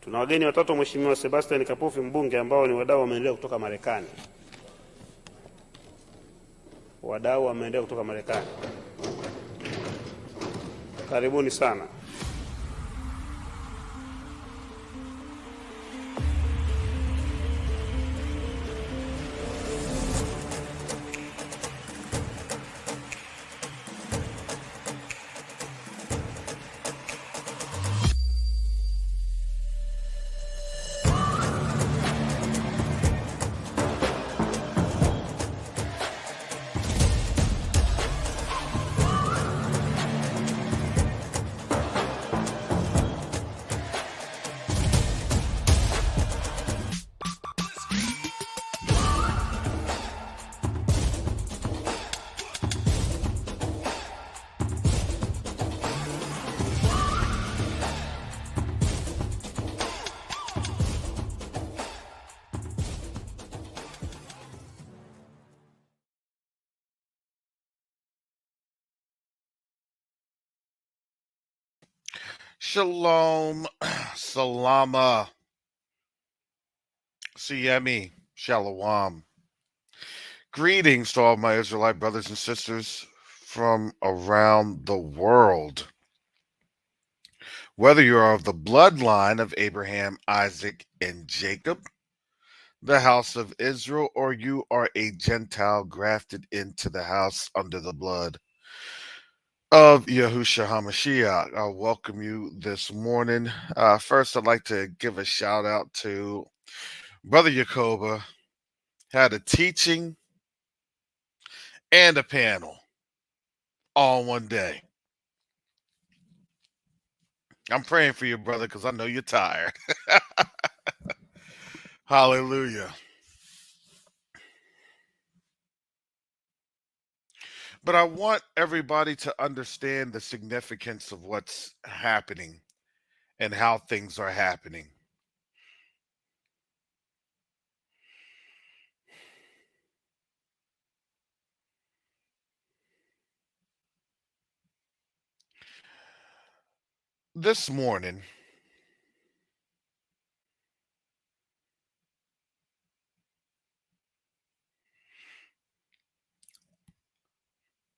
Tuna wageni watatu, Mheshimiwa Sebastian Kapufi mbunge, ambao ni wadau wa maendeleo kutoka Marekani. Wadau wa maendeleo kutoka Marekani, karibuni sana. Shalom, Salama, Siyemi, Shalom. Greetings to all my Israelite brothers and sisters from around the world. Whether you are of the bloodline of Abraham, Isaac, and Jacob, the house of Israel, or you are a Gentile grafted into the house under the blood of Yahushua HaMashiach, I welcome you this morning. First, I'd like to give a shout out to Brother Yacoba. Had a teaching and a panel all in one day. I'm praying for you, brother, because I know you're tired. Hallelujah. But I want everybody to understand the significance of what's happening and how things are happening. This morning,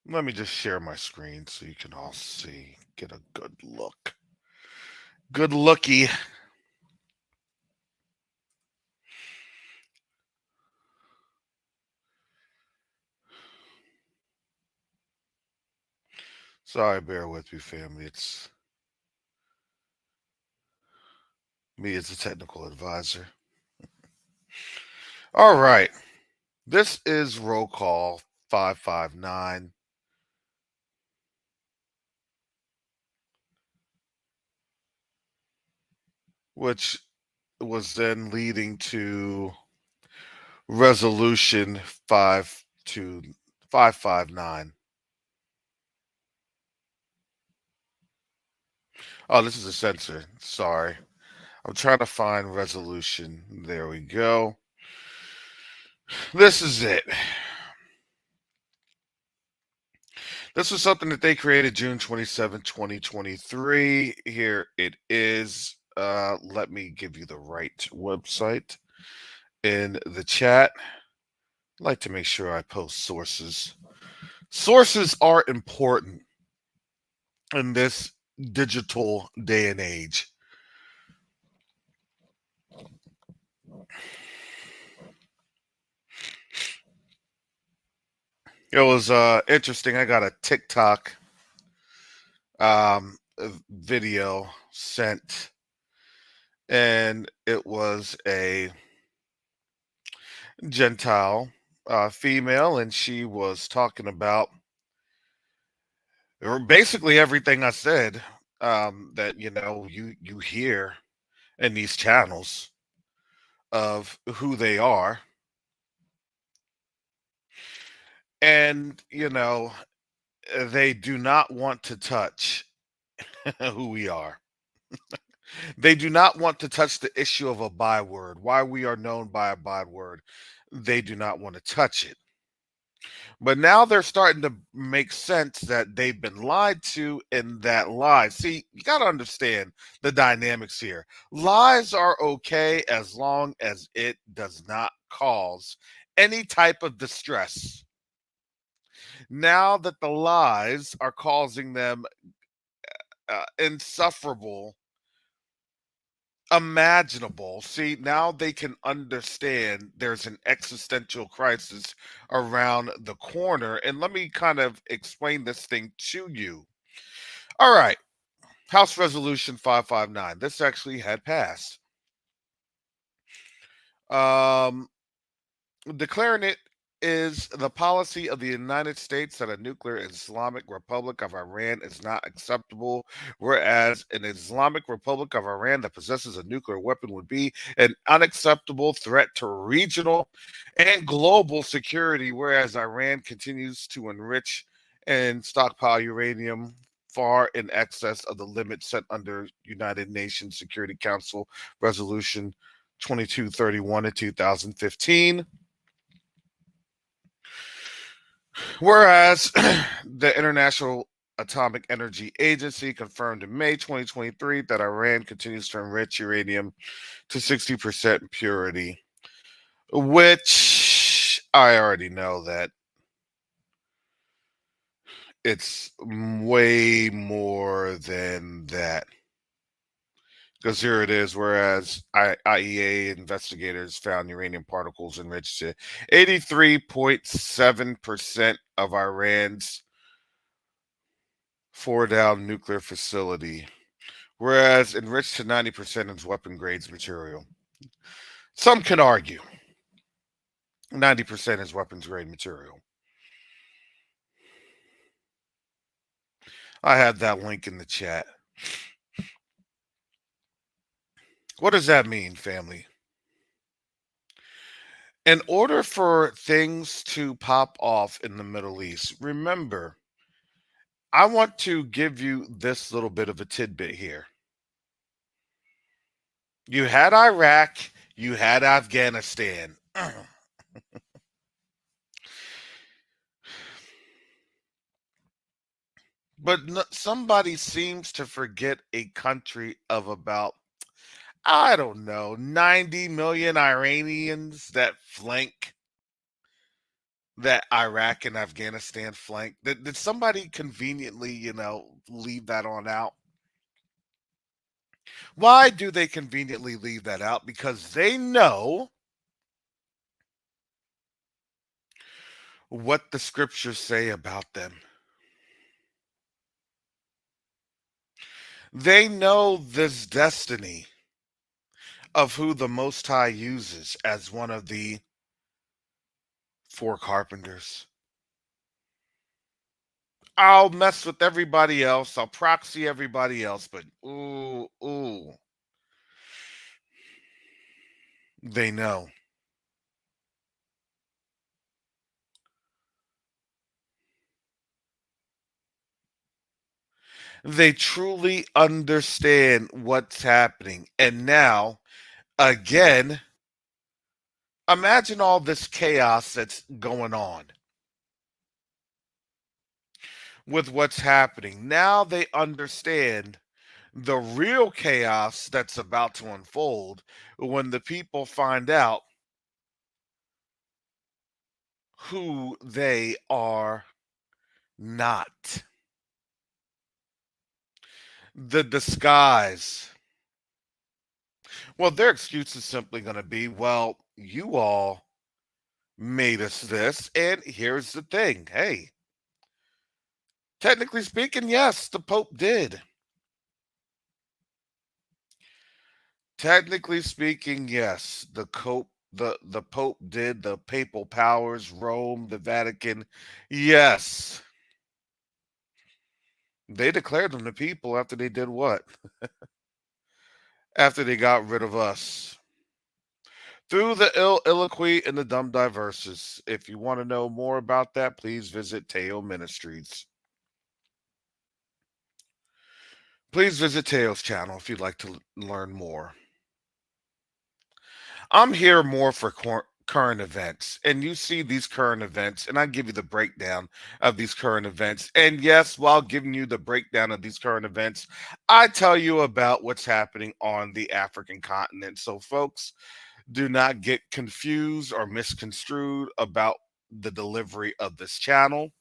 let me just share my screen so you can all see, get a good look. Good looky. Sorry, bear with me, family. It's me as a technical advisor. All right. This is roll call 559. Which was then leading to resolution 559. Oh, this is a censor. Sorry. I'm trying to find resolution. There we go. This is it. This was something that they created June 27, 2023. Here it is. Let me give you the right website in the chat. I like to make sure I post sources. Sources are important in this digital day and age. It was interesting. I got a TikTok video sent, and it was a Gentile female, and she was talking about basically everything I said that you hear in these channels of who they are. And they do not want to touch who we are. They do not want to touch the issue of a byword, why we are known by a byword. They do not want to touch it. But now they're starting to make sense that they've been lied to and that lies. See, you got to understand the dynamics here. Lies are okay as long as it does not cause any type of distress. Now that the lies are causing them insufferable, imaginable. See, now they can understand there's an existential crisis around the corner. And let me kind of explain this thing to you. All right, House Resolution 559. This actually had passed. Um, Declaring it is the policy of the United States that a nuclear Islamic Republic of Iran is not acceptable, whereas an Islamic Republic of Iran that possesses a nuclear weapon would be an unacceptable threat to regional and global security, whereas Iran continues to enrich and stockpile uranium far in excess of the limit set under United Nations Security Council Resolution 2231 in 2015. Whereas the International Atomic Energy Agency confirmed in May 2023 that Iran continues to enrich uranium to 60% purity, which I already know that it's way more than that. Because here it is, whereas IEA investigators found uranium particles enriched to 83.7% of Iran's Fordow nuclear facility, whereas enriched to 90% is weapon grades material. Some can argue 90% is weapons grade material. I have that link in the chat. What does that mean, family? In order for things to pop off in the Middle East, remember, I want to give you this little bit of a tidbit here. You had Iraq, you had Afghanistan. But somebody seems to forget a country of about, I don't know, 90 million Iranians that flank, that Iraq and Afghanistan flank. Did somebody conveniently, leave that on out? Why do they conveniently leave that out? Because they know what the scriptures say about them. They know this destiny of who the Most High uses as one of the four carpenters. I'll mess with everybody else. I'll proxy everybody else, but ooh, they know. They truly understand what's happening. And now, again, imagine all this chaos that's going on with what's happening. Now they understand the real chaos that's about to unfold when the people find out who they are not. The disguise. Well, their excuse is simply going to be, well, you all made us this, and here's the thing. Hey, technically speaking, yes, the Pope did. Technically speaking, yes, the Pope did. The papal powers, Rome, the Vatican, yes, they declared them to people after they did what? After they got rid of us. Through the illiquy and the dumb diverses. If you want to know more about that, please visit Teo Ministries. Please visit Teo's channel if you'd like to learn more. I'm here more for current events, and you see these current events, and I give you the breakdown of these current events. And yes, while giving you the breakdown of these current events, I tell you about what's happening on the African continent. So, folks, do not get confused or misconstrued about the delivery of this channel,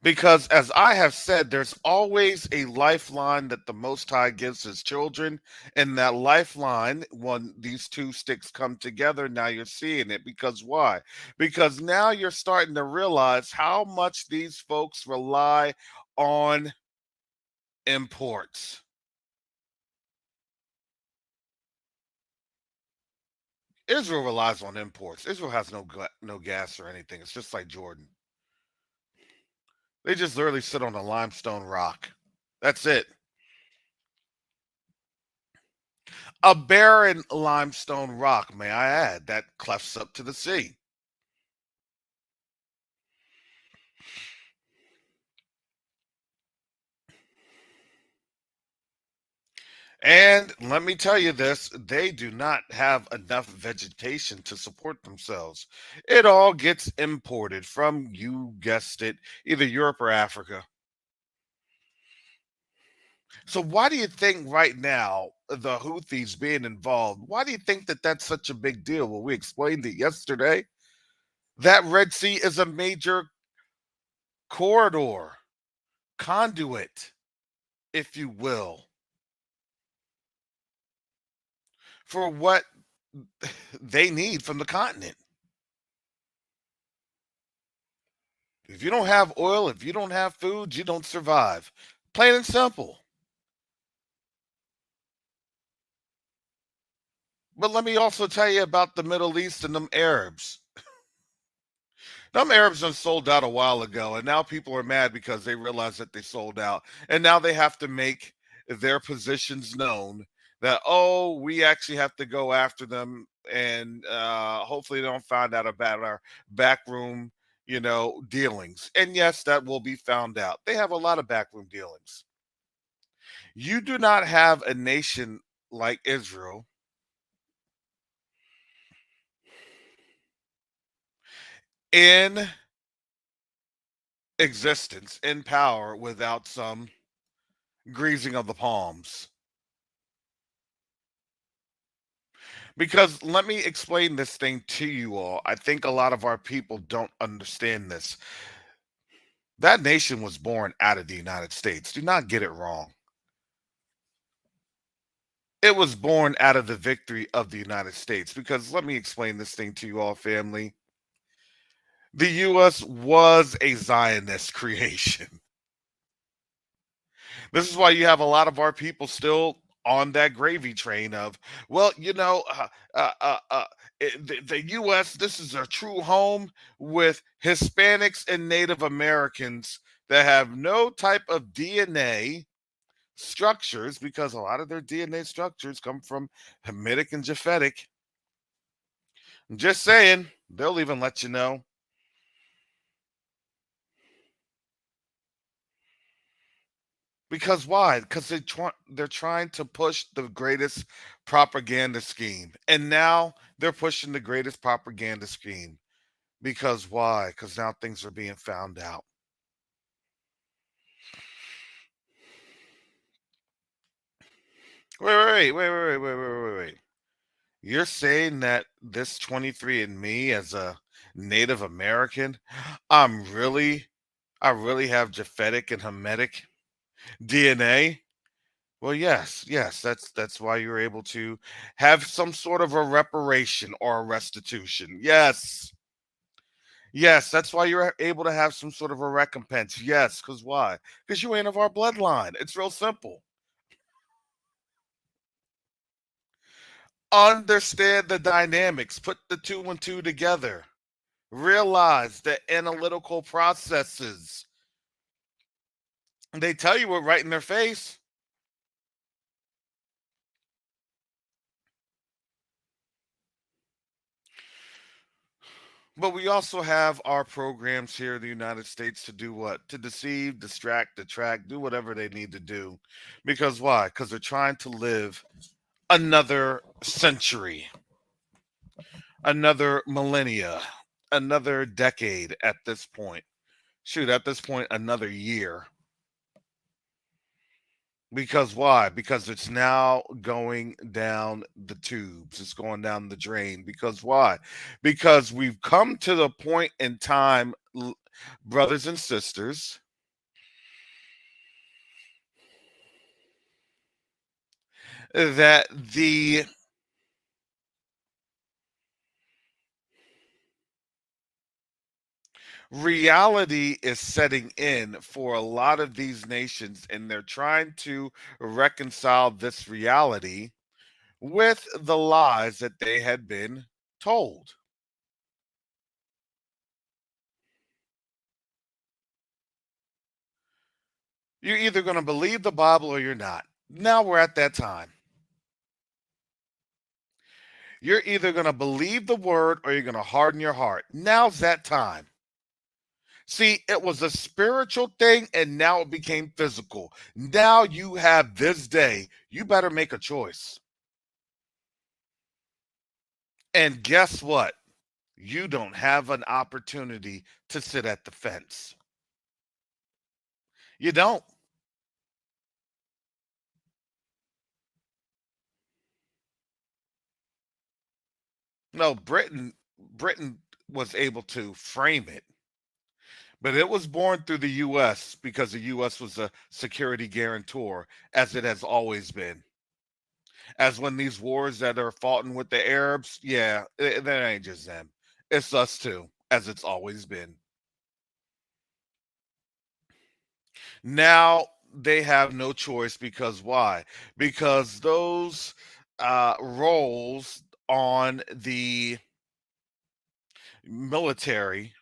because, as I have said, there's always a lifeline that the Most High gives his children. And that lifeline, when these two sticks come together, now you're seeing it. Because why? Because now you're starting to realize how much these folks rely on imports. Israel relies on imports. Israel has no gas or anything. It's just like Jordan. They just literally sit on a limestone rock. That's it. A barren limestone rock, may I add, that clefts up to the sea. And let me tell you this, they do not have enough vegetation to support themselves. It all gets imported from, you guessed it, either Europe or Africa. So why do you think right now the Houthis being involved, why do you think that that's such a big deal? Well, we explained it yesterday. That Red Sea is a major corridor, conduit, if you will, for what they need from the continent. If you don't have oil, if you don't have food, you don't survive. Plain and simple. But let me also tell you about the Middle East and them Arabs. Them Arabs done sold out a while ago, and now people are mad because they realize that they sold out. And now they have to make their positions known that, oh, we actually have to go after them, and hopefully they don't find out about our backroom, dealings. And yes, that will be found out. They have a lot of backroom dealings. You do not have a nation like Israel in existence, in power, without some greasing of the palms. Because let me explain this thing to you all. I think a lot of our people don't understand this. That nation was born out of the United States. Do not get it wrong. It was born out of the victory of the United States. Because let me explain this thing to you all, family. The U.S. was a Zionist creation. This is why you have a lot of our people still on that gravy train of, well, uh, uh, uh, the U.S., this is a true home with Hispanics and Native Americans that have no type of DNA structures, because a lot of their DNA structures come from Hamitic and Japhetic. I'm just saying, they'll even let you know. Because why? Because they're trying to push the greatest propaganda scheme. And now they're pushing the greatest propaganda scheme. Because why? Because now things are being found out. Wait. You're saying that this 23andMe, as a Native American, I'm really I really have Japhetic and Hamitic DNA? Well, yes, that's why you're able to have some sort of a reparation or a restitution. Yes, that's why you're able to have some sort of a recompense. Yes, because why? Because you ain't of our bloodline. It's real simple. Understand the dynamics. Put the two and two together. Realize the analytical processes. They tell you it right in their face. But we also have our programs here in the United States to do what? To deceive, distract, detract, do whatever they need to do. Because why? Because they're trying to live another century, another millennia, another decade at this point. Shoot, at this point, another year. Because why? Because it's now going down the tubes. It's going down the drain. Because why? Because we've come to the point in time, brothers and sisters, that the reality is setting in for a lot of these nations, and they're trying to reconcile this reality with the lies that they had been told. You're either going to believe the Bible or you're not. Now we're at that time. You're either going to believe the word or you're going to harden your heart. Now's that time. See, it was a spiritual thing and now it became physical. Now you have this day. You better make a choice. And guess what? You don't have an opportunity to sit at the fence. You don't. No, Britain was able to frame it, but it was born through the US because the US was a security guarantor, as it has always been. As when these wars that are fought with the Arabs, yeah, that ain't just them. It's us too, as it's always been. Now they have no choice because why? Because those roles on the military,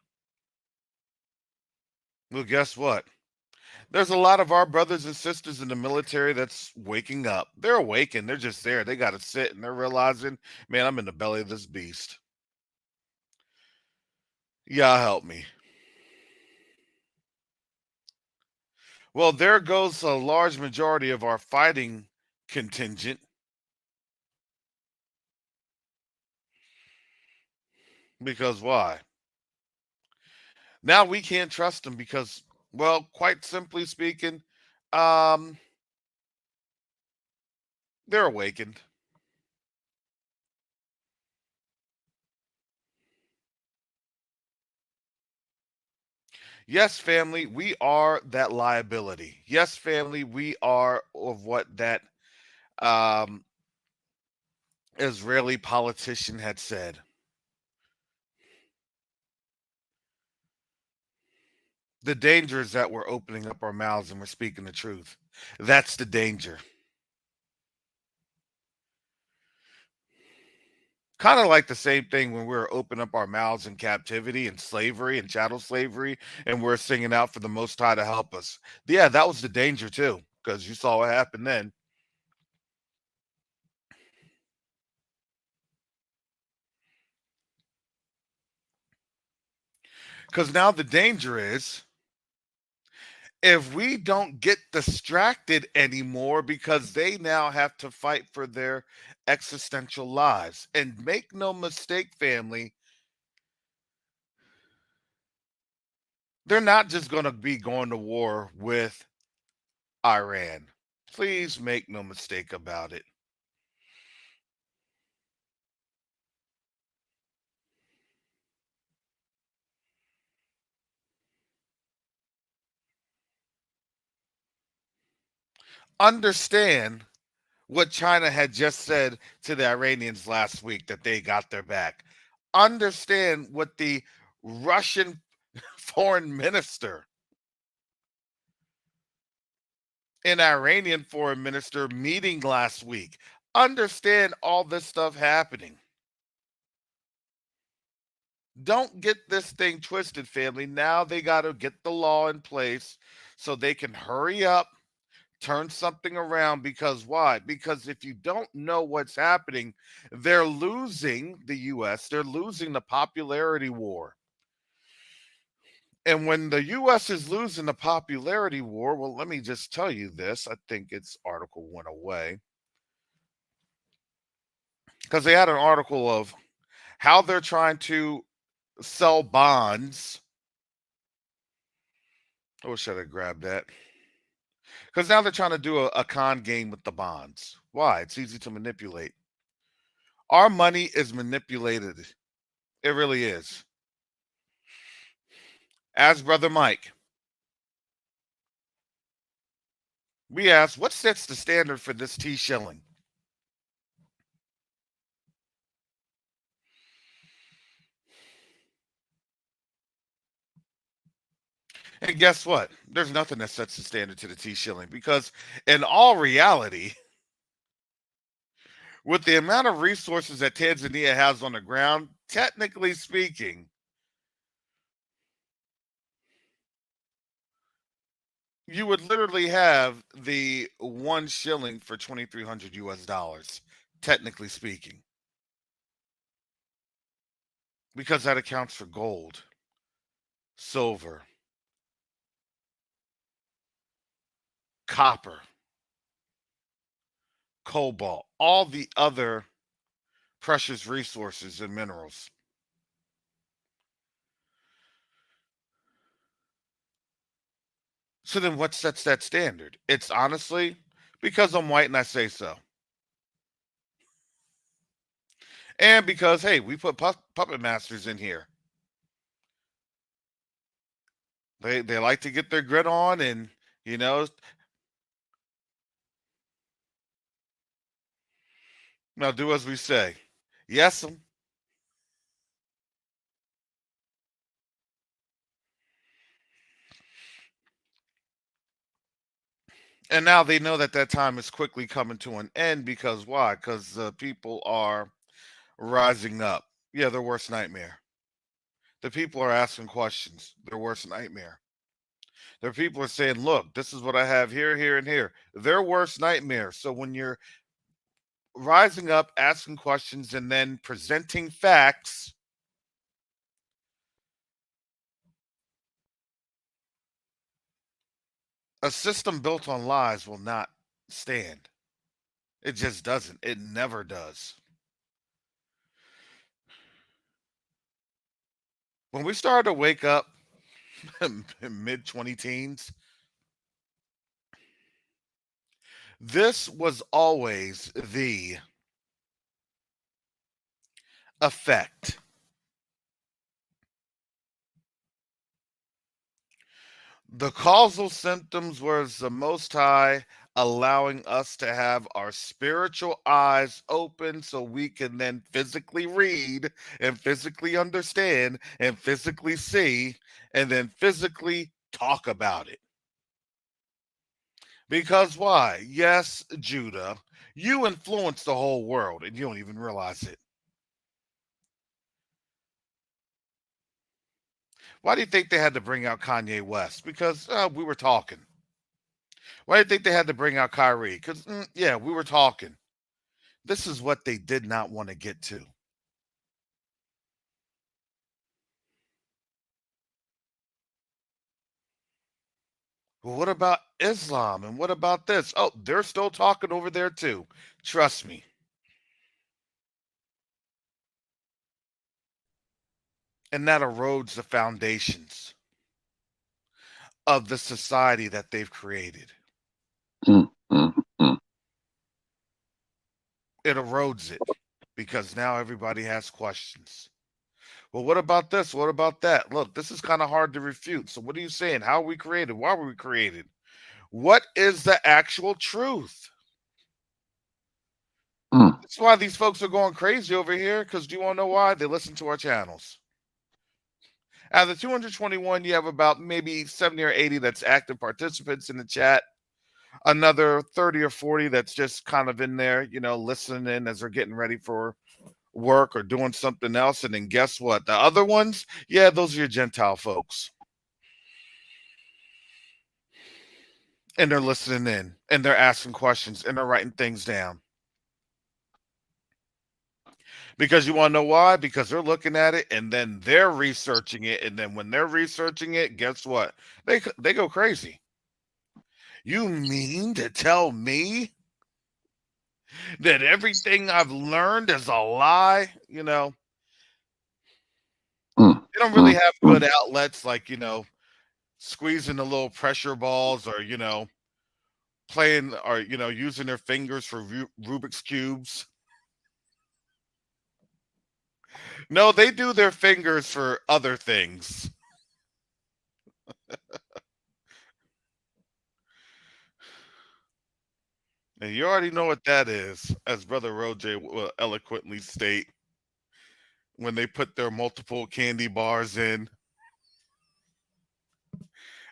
well, guess what? There's a lot of our brothers and sisters in the military that's waking up. They're awakened. They're just there. They got to sit and they're realizing, man, I'm in the belly of this beast. Yeah, help me. Well, there goes a large majority of our fighting contingent because why? Now we can't trust them because, well, quite simply speaking, um, they're awakened. Yes, family, we are that liability. Yes, family, we are of what that um, Israeli politician had said. The danger is that we're opening up our mouths and we're speaking the truth. That's the danger. Kind of like the same thing when we were opening up our mouths in captivity and slavery and chattel slavery, and we're singing out for the Most High to help us. Yeah, that was the danger too, because you saw what happened then. Because now the danger is if we don't get distracted anymore because they now have to fight for their existential lives. And make no mistake, family, they're not just going to be going to war with Iran. Please make no mistake about it. Understand what China had just said to the Iranians last week that they got their back. Understand what the Russian foreign minister and Iranian foreign minister meeting last week. Understand all this stuff happening. Don't get this thing twisted, family. Now they got to get the law in place so they can hurry up, turn something around. Because why? Because if you don't know what's happening, they're losing the US, they're losing the popularity war. And when the US is losing the popularity war, well, let me just tell you this. I think its article went away because they had an article of how they're trying to sell bonds. I wish I'd have grabbed that. Because now they're trying to do a con game with the bonds. Why? It's easy to manipulate. Our money is manipulated. It really is. As Brother Mike, we asked, what sets the standard for this T shilling? And guess what? There's nothing that sets the standard to the T shilling because, in all reality, with the amount of resources that Tanzania has on the ground, technically speaking, you would literally have the 1 shilling for 2,300 US dollars, technically speaking, because that accounts for gold, silver, copper, cobalt, all the other precious resources and minerals. So then what sets that standard? It's honestly because I'm white and I say so. And because, hey, we put puppet masters in here. They like to get their grit on and, you know, now do as we say. Yes, and now they know that that time is quickly coming to an end because why? Because people are rising up. Yeah, their worst nightmare. The people are asking questions. Their worst nightmare. Their people are saying, look, this is what I have here, here, and here. Their worst nightmare. So when you're rising up, asking questions, and then presenting facts, a system built on lies will not stand. It just doesn't. It never does. When we started to wake up in mid 20 teens, this was always the effect. The causal symptoms was the Most High allowing us to have our spiritual eyes open so we can then physically read and physically understand and physically see and then physically talk about it. Because why? Yes, Judah, you influence the whole world and you don't even realize it. Why do you think they had to bring out Kanye West? Because we were talking. Why do you think they had to bring out Kyrie? Because, yeah, we were talking. This is what they did not want to get to. Well, what about Islam? And what about this? Oh, they're still talking over there too. Trust me. And that erodes the foundations of the society that they've created. Mm, mm, mm. It erodes it because now everybody has questions. Well, what about this? What about that? Look, this is kind of hard to refute. So, what are you saying? How are we created? Why were we created? What is the actual truth? That's why these folks are going crazy over here. Because do you want to know why? They listen to our channels. Out of the 221, you have about maybe 70 or 80 that's active participants in the chat. Another 30 or 40 that's just kind of in there, you know, listening as they're getting ready for work or doing something else. And then guess what? The other ones, yeah, those are your Gentile folks. and they're listening in, and they're asking questions, and they're writing things down. Because you want to know why? Because they're looking at it, and then they're researching it, and then when they're researching it, guess what? They go crazy. You mean to tell me that everything I've learned is a lie? You know, mm, they don't really mm, have mm. good outlets like, squeezing the little pressure balls, or, playing, or, using their fingers for Rubik's Cubes. No, they do their fingers for other things. And you already know what that is, as Brother Roger will eloquently state, when they put their multiple candy bars in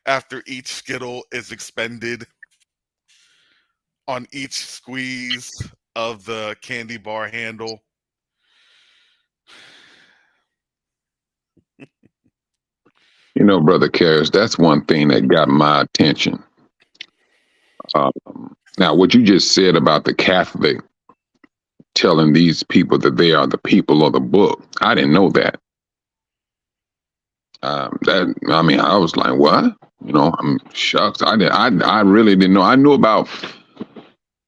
after each Skittle is expended on each squeeze of the candy bar handle. You know, Brother Karras, that's one thing that got my attention. Now, what you just said about the Catholic telling these people that they are the people of the book, I didn't know that. I was like, what? I'm shucks. I really didn't know. I knew about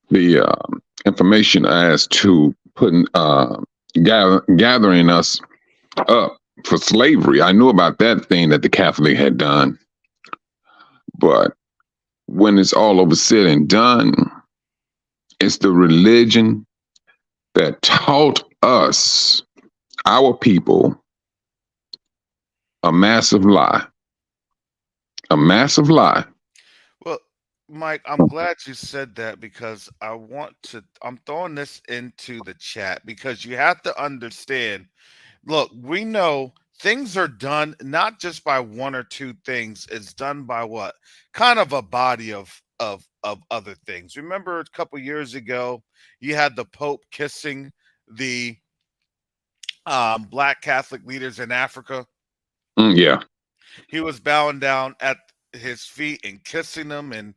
the information as to putting gathering us up for slavery. I knew about that thing that the Catholic had done, but when it's all over said and done, it's the religion that taught us, our people, a massive lie. A massive lie. Well, Mike, I'm glad you said that, because I'm throwing this into the chat because you have to understand. Look, we know things are done not just by one or two things. It's done by what? Kind of a body of other things. Remember a couple years ago, you had the Pope kissing the black Catholic leaders in Africa. Yeah. He was bowing down at his feet and kissing them, and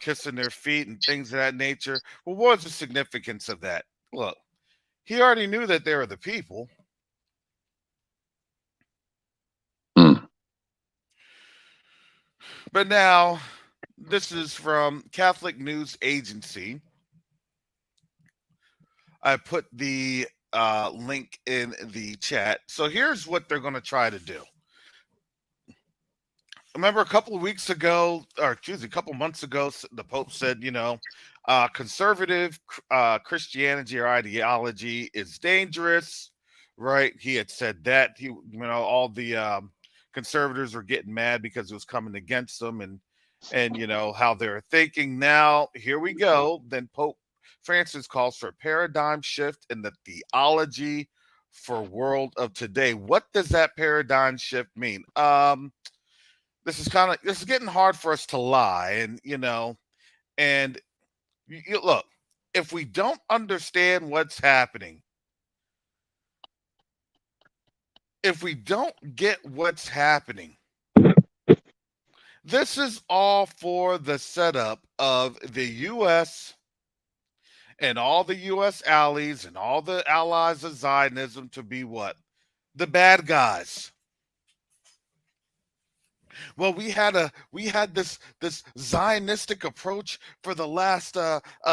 kissing their feet and things of that nature. Well, what was the significance of that? Look, he already knew that they were the people. Mm. But now, this is from Catholic News Agency. I put the link in the chat. So here's what they're going to try to do. Remember a couple of weeks ago, or excuse me, a couple months ago, the Pope said, conservative Christianity or ideology is dangerous, right? He had said that. All the conservatives were getting mad because it was coming against them, and how they're thinking. Now, here we go. Then Pope Francis calls for a paradigm shift in the theology for world of today. What does that paradigm shift mean? This is getting hard for us to lie, and look, if we don't understand what's happening, if we don't get what's happening, this is all for the setup of the U.S. and all the U.S. allies and all the allies of Zionism to be what? The bad guys. Well, we had this Zionistic approach for the last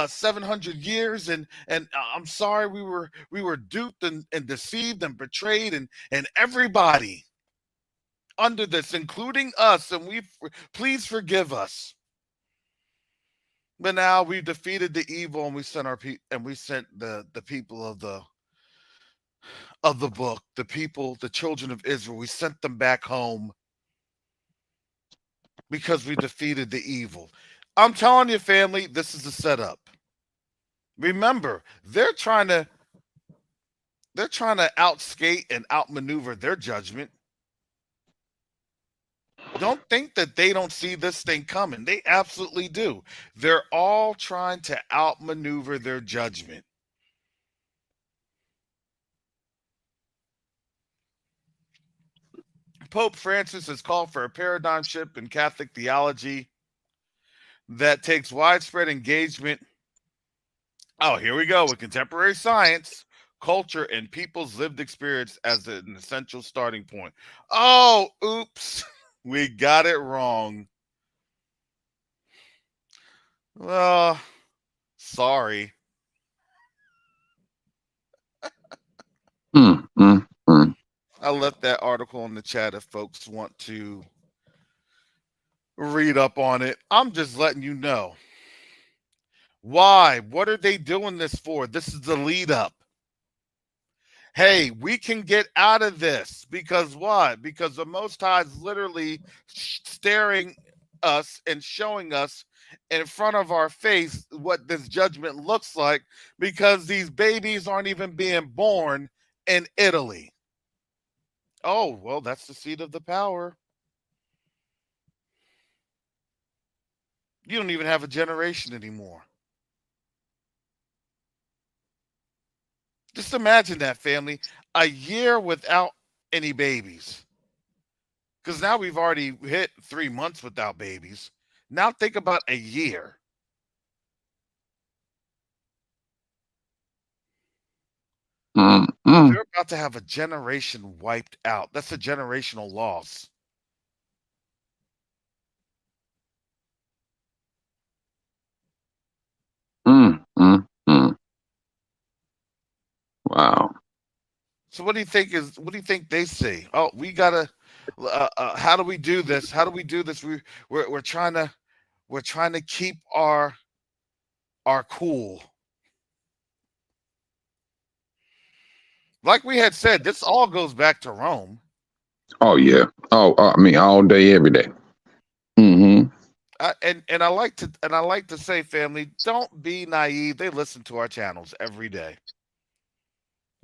700 years, and I'm sorry, we were duped and deceived and betrayed, and everybody under this, including us, and please forgive us. But now we've defeated the evil, and we sent the people of the book, the people, the children of Israel. We sent them back home because we defeated the evil. I'm telling you, family, this is a setup. Remember, they're trying to outskate and outmaneuver their judgment. Don't think that they don't see this thing coming. They absolutely do. They're all trying to outmaneuver their judgment. Pope Francis has called for a paradigm shift in Catholic theology. that takes widespread engagement. Oh, here we go with contemporary science, culture, and people's lived experience as an essential starting point. Oh, oops. We got it wrong. Well, sorry. Mm, mm, mm. I left that article in the chat if folks want to read up on it. I'm just letting you know. Why? What are they doing this for? This is the lead up. Hey, we can get out of this because what? Because the Most High is literally staring us and showing us in front of our face what this judgment looks like because these babies aren't even being born in Italy. Oh, well, that's the seat of the power. You don't even have a generation anymore. Just imagine that, family. A year without any babies. Because now we've already hit 3 months without babies. Now think about a year. Mm, mm, They're about to have a generation wiped out. That's a generational loss. mm, mm, mm. Wow. So what do you think is? What do you think they see? Oh, we gotta. How do we do this? How do we do this? We're trying to keep our cool. Like we had said, this all goes back to Rome. Oh yeah. Oh, I mean, all day, every day. Mm-hmm. And I like to say, family, don't be naive. They listen to our channels every day.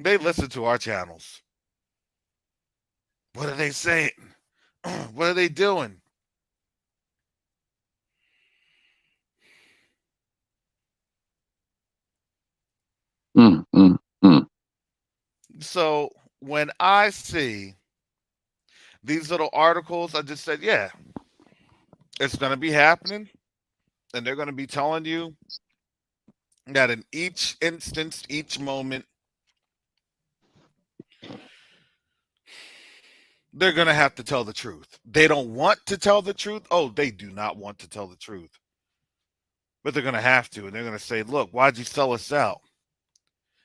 They listen to our channels. What are they saying? What are they doing? Mm, mm, mm. So when I see these little articles, I just said, yeah, it's going to be happening. And they're going to be telling you that in each instance, each moment, they're going to have to tell the truth. They don't want to tell the truth. Oh, they do not want to tell the truth. But they're going to have to. And they're going to say, look, why'd you sell us out?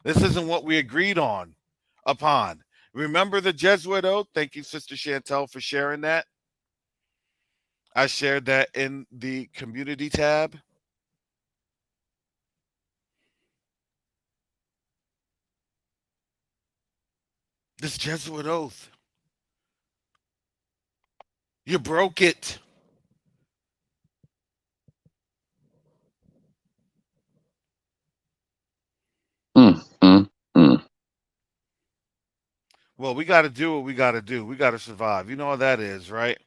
This isn't what we agreed upon. Remember the Jesuit oath? Thank you, Sister Chantel, for sharing that. I shared that in the community tab. This Jesuit oath. You broke it. Mm, mm, mm. Well, we got to do what we got to do. We got to survive. You know what that is, right?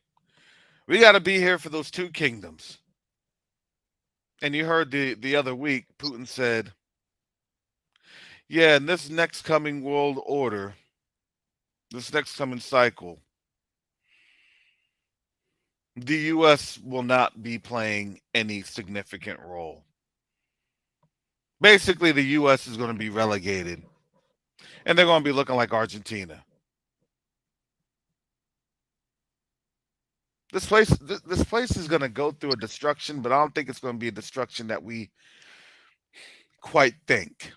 We got to be here for those two kingdoms. And you heard the other week, Putin said, yeah, in this next coming world order, this next coming cycle, the U.S. will not be playing any significant role. Basically, the U.S. is going to be relegated, and they're going to be looking like Argentina. This place is going to go through a destruction, but I don't think it's going to be a destruction that we quite think.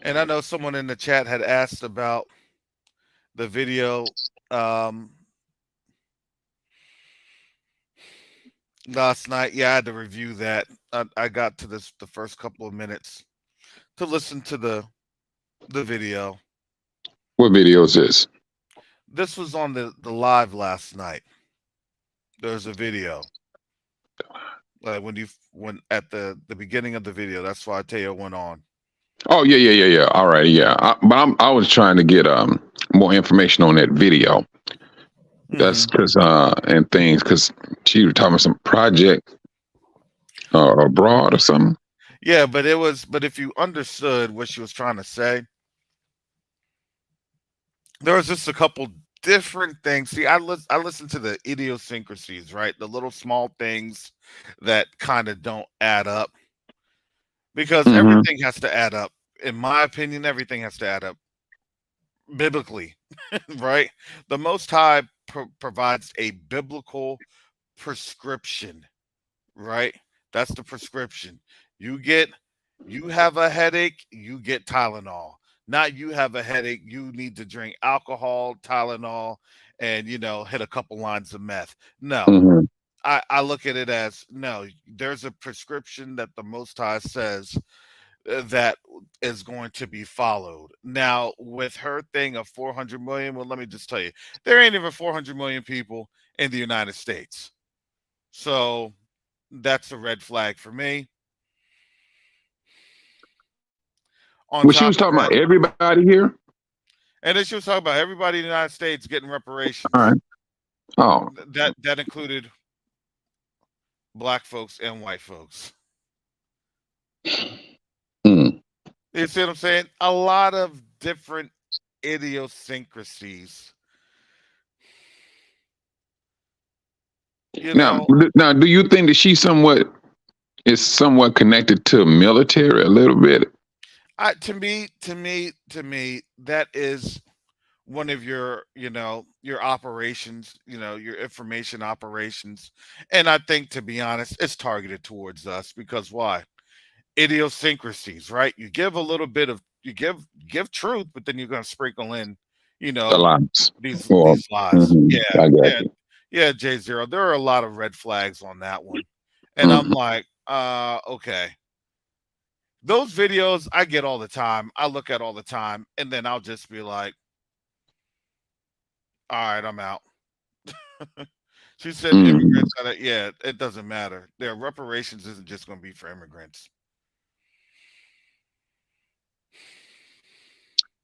And I know someone in the chat had asked about the video last night. Yeah, I had to review that. I got to the first couple of minutes to listen to the video. What video is this? This was on the live last night. There's a video. When at the beginning of the video, that's why Teo went on. Oh yeah. All right, yeah. I was trying to get more information on that video. That's because and things because she was talking about some project abroad or something. Yeah, but if you understood what she was trying to say, there was just a couple different things. See, I listen to the idiosyncrasies, right? The little small things that kind of don't add up because Hmm. everything has to add up. In my opinion, everything has to add up biblically, right? The Most High provides a biblical prescription, right? That's the prescription. You get, you have a headache, you get Tylenol. Not you have a headache, you need to drink alcohol, Tylenol, and hit a couple lines of meth. No, Hmm. I look at it as no. There's a prescription that the Most High says that is going to be followed. Now, with her thing of 400 million, well, let me just tell you, there ain't even 400 million people in the United States. So that's a red flag for me. On Well, she top was of talking that, about everybody here. and then she was talking about everybody in the United States getting All reparations. right. Oh. That included black folks and white folks. Mm. You see what I'm saying? A lot of different idiosyncrasies. You Now, know, now, do you think that she somewhat connected to military a little bit? to me, that is one of your, your operations, your information operations. And I think, to be honest, it's targeted towards us because why? Idiosyncrasies, right? You give a little bit of, you give truth, but then you're going to sprinkle in, you A know, lot. these Well, these lies. Yeah, I got yeah, you. yeah, J0. There are a lot of red flags on that one. And I'm Hmm. like, okay. Those videos I get all the time. I look at all the time, and then I'll just be like, all right, I'm out. She said Hmm. immigrants. Yeah, it doesn't matter. Their reparations isn't just going to be for immigrants.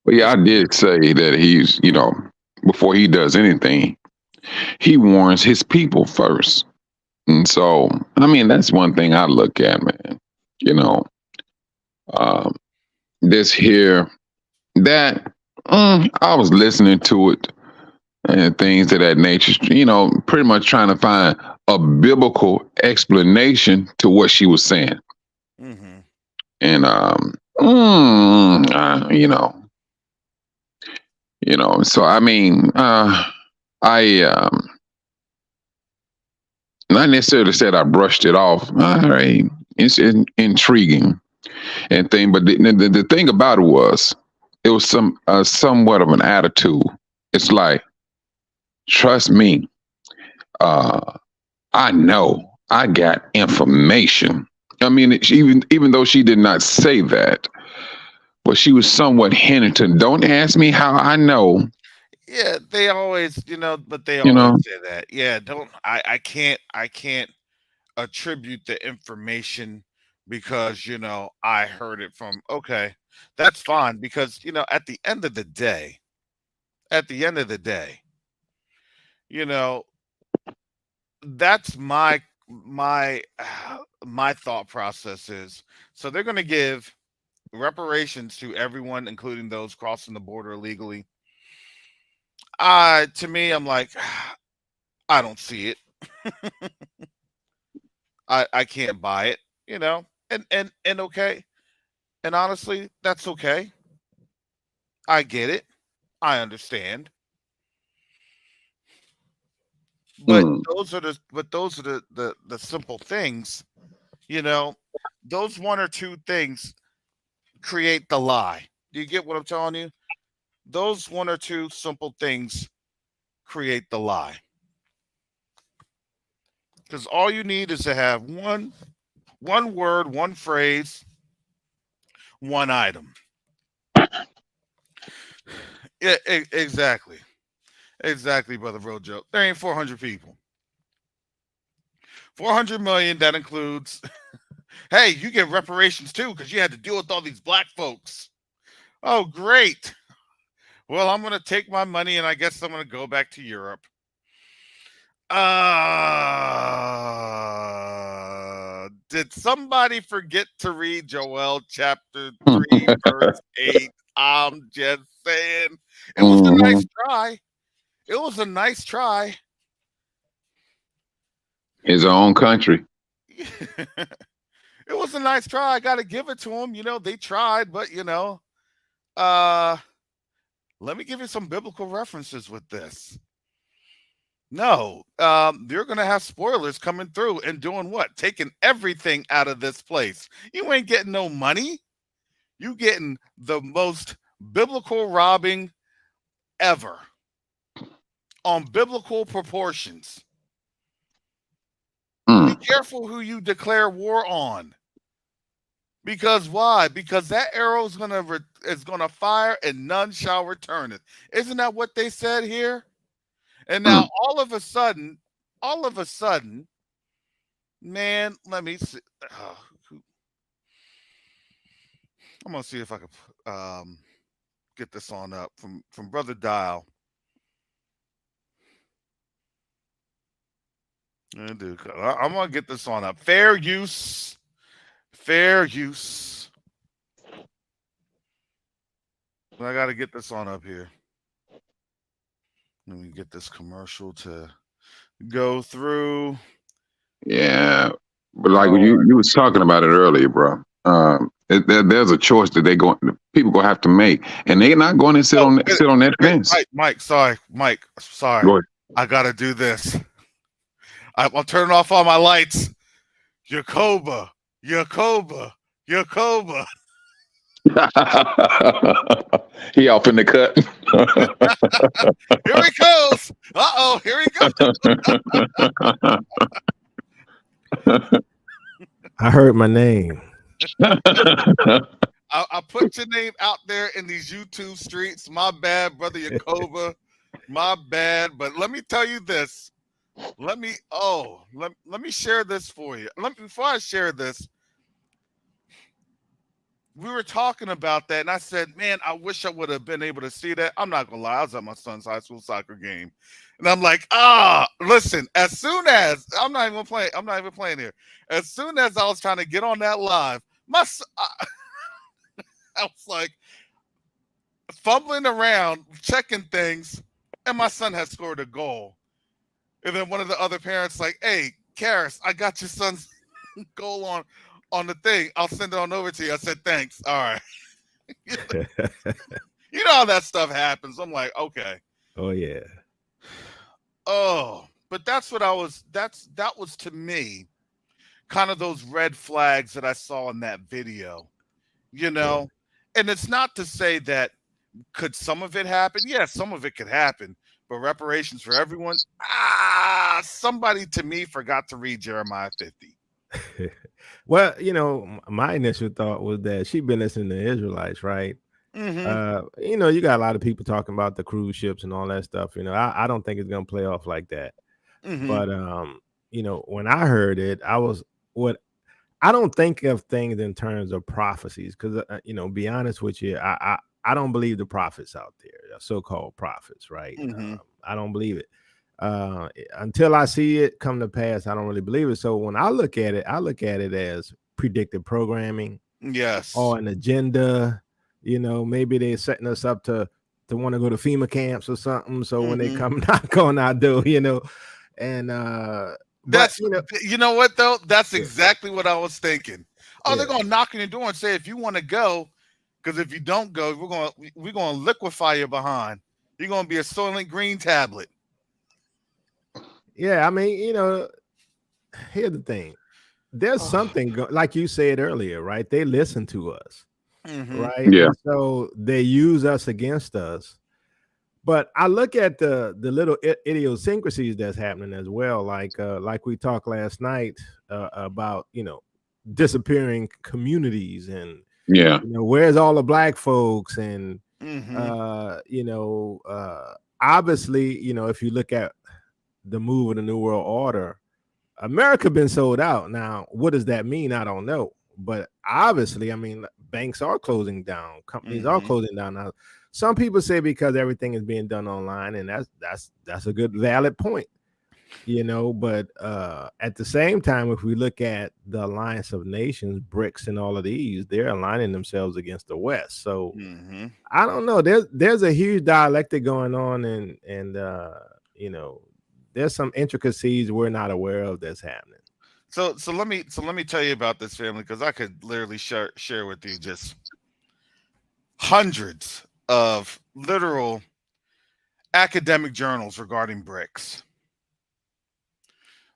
But yeah, It's, I did say that he's, before he does anything, he warns his people first. And so, I mean, that's one thing I look at, man. You know, um, this here, that, I was listening to it and things of that nature, pretty much trying to find a biblical explanation to what she was saying. mm-hmm. And, so I mean, I, not necessarily said I brushed it off. All right, it's intriguing and thing, but the thing about it was somewhat of an attitude. It's like, trust me, uh, I know, I got information. I mean, even though she did not say that, but she was somewhat hinting to, don't ask me how I know. Yeah, they always, but they You always know, say that. Yeah, don't I can't attribute the information because I heard it from. Okay, that's fine because at the end of the day, at the end of the day, you know that's my my thought process is, so they're going to give reparations to everyone, including those crossing the border illegally. To me, I'm like, I don't see it. I can't buy it, and okay, and honestly, that's okay. I get it. I understand. But mm, those are the simple things, you know. Those one or two things create the lie. Do you get what I'm telling you? Those one or two simple things create the lie. Because all you need is to have one word, one phrase, one item. Yeah, exactly. Exactly, brother Rojo. There ain't 400 people. 400 million, that includes, hey, you get reparations too because you had to deal with all these black folks. Oh, great. Well, I'm going to take my money and I guess I'm going to go back to Europe. Did somebody forget to read Joel chapter 3, verse 8? I'm just saying. It was a nice mhm. try. It was a nice try. His own country. It was a nice try. I got to give it to them. They tried, but uh, let me give you some biblical references with this. No, you're going to have spoilers coming through and doing what? Taking everything out of this place. You ain't getting no money. You getting the most biblical robbing ever on biblical proportions. Be careful who you declare war on. Because why? Because that arrow is gonna fire and none shall return it. Isn't that what they said here? And now all of a sudden, man, let me see. I'm gonna see if I can get this on up from Brother Dial. I'm gonna get this on up. Fair use. I got to get this on up here. Let me get this commercial to go through. Yeah, but like you was talking about it earlier, bro. There's a choice that people gonna have to make, and they're not going to sit on that fence. Mike, sorry. I gotta do this. I'll turn off all my lights. Jacoba. He off in the cut. Here he goes. Here he goes. I heard my name. I put your name out there in these YouTube streets. My bad, Brother Jacoba. My bad. But let me tell you this. Let me share this for you. Before I share this, we were talking about that, and I said, man, I wish I would have been able to see that. I'm not gonna lie, I was at my son's high school soccer game, and I'm like, listen, as soon as I'm not even playing here. As soon as I was trying to get on that live, I was like fumbling around, checking things, and my son had scored a goal. And then one of the other parents like, hey, Karis, I got your son's goal on the thing. I'll send it on over to you. I said, thanks. All right. You know how that stuff happens. I'm like, okay. Oh, yeah. Oh, but that was to me kind of those red flags that I saw in that video, Yeah. And it's not to say that could some of it happen? Yeah, some of it could happen. But reparations for everyone? Somebody to me forgot to read Jeremiah 50. Well, my initial thought was that she'd been listening to Israelites, right? Mm-hmm. You got a lot of people talking about the cruise ships and all that stuff. I don't think it's gonna play off like that. Mm-hmm. But when I heard it, I don't think of things in terms of prophecies because be honest with you, I don't believe the prophets out there, so-called prophets, right? Mm-hmm. I don't believe it. Until I see it come to pass, I don't really believe it. So when I look at it as predictive programming, yes, or an agenda. Maybe they're setting us up to want to go to FEMA camps or something. So when they come knock on our door, and that's you know what though? That's exactly what I was thinking. They're gonna knock on your door and say if you want to go, because if you don't go, we're gonna liquefy you behind. You're gonna be a Soylent Green tablet. Yeah, I mean, here's the thing. There's something like you said earlier, right? They listen to us, right? Yeah. And so they use us against us. But I look at the little idiosyncrasies that's happening as well, like we talked last night about disappearing communities and where's all the black folks and obviously if you look at the move of the New World Order, America been sold out. Now, what does that mean? I don't know. But obviously, I mean, banks are closing down, companies are closing down now. Some people say because everything is being done online, and that's a good valid point. you know, but at the same time, if we look at the Alliance of Nations, BRICS, and all of these, they're aligning themselves against the West. So I don't know. There's a huge dialectic going on, and you know, there's some intricacies we're not aware of that's happening. So let me tell you about this, family, because I could literally share with you just hundreds of literal academic journals regarding BRICS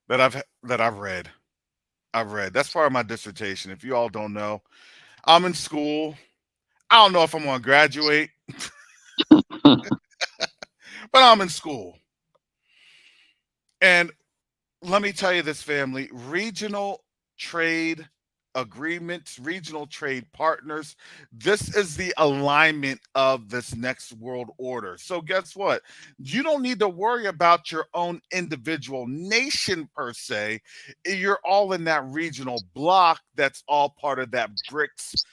that I've read. That's part of my dissertation. If you all don't know, I'm in school. I don't know if I'm going to graduate, but I'm in school. And let me tell you this, family, regional trade agreements, regional trade partners, this is the alignment of this next world order. So guess what? You don't need to worry about your own individual nation per se. You're all in that regional block that's all part of that BRICS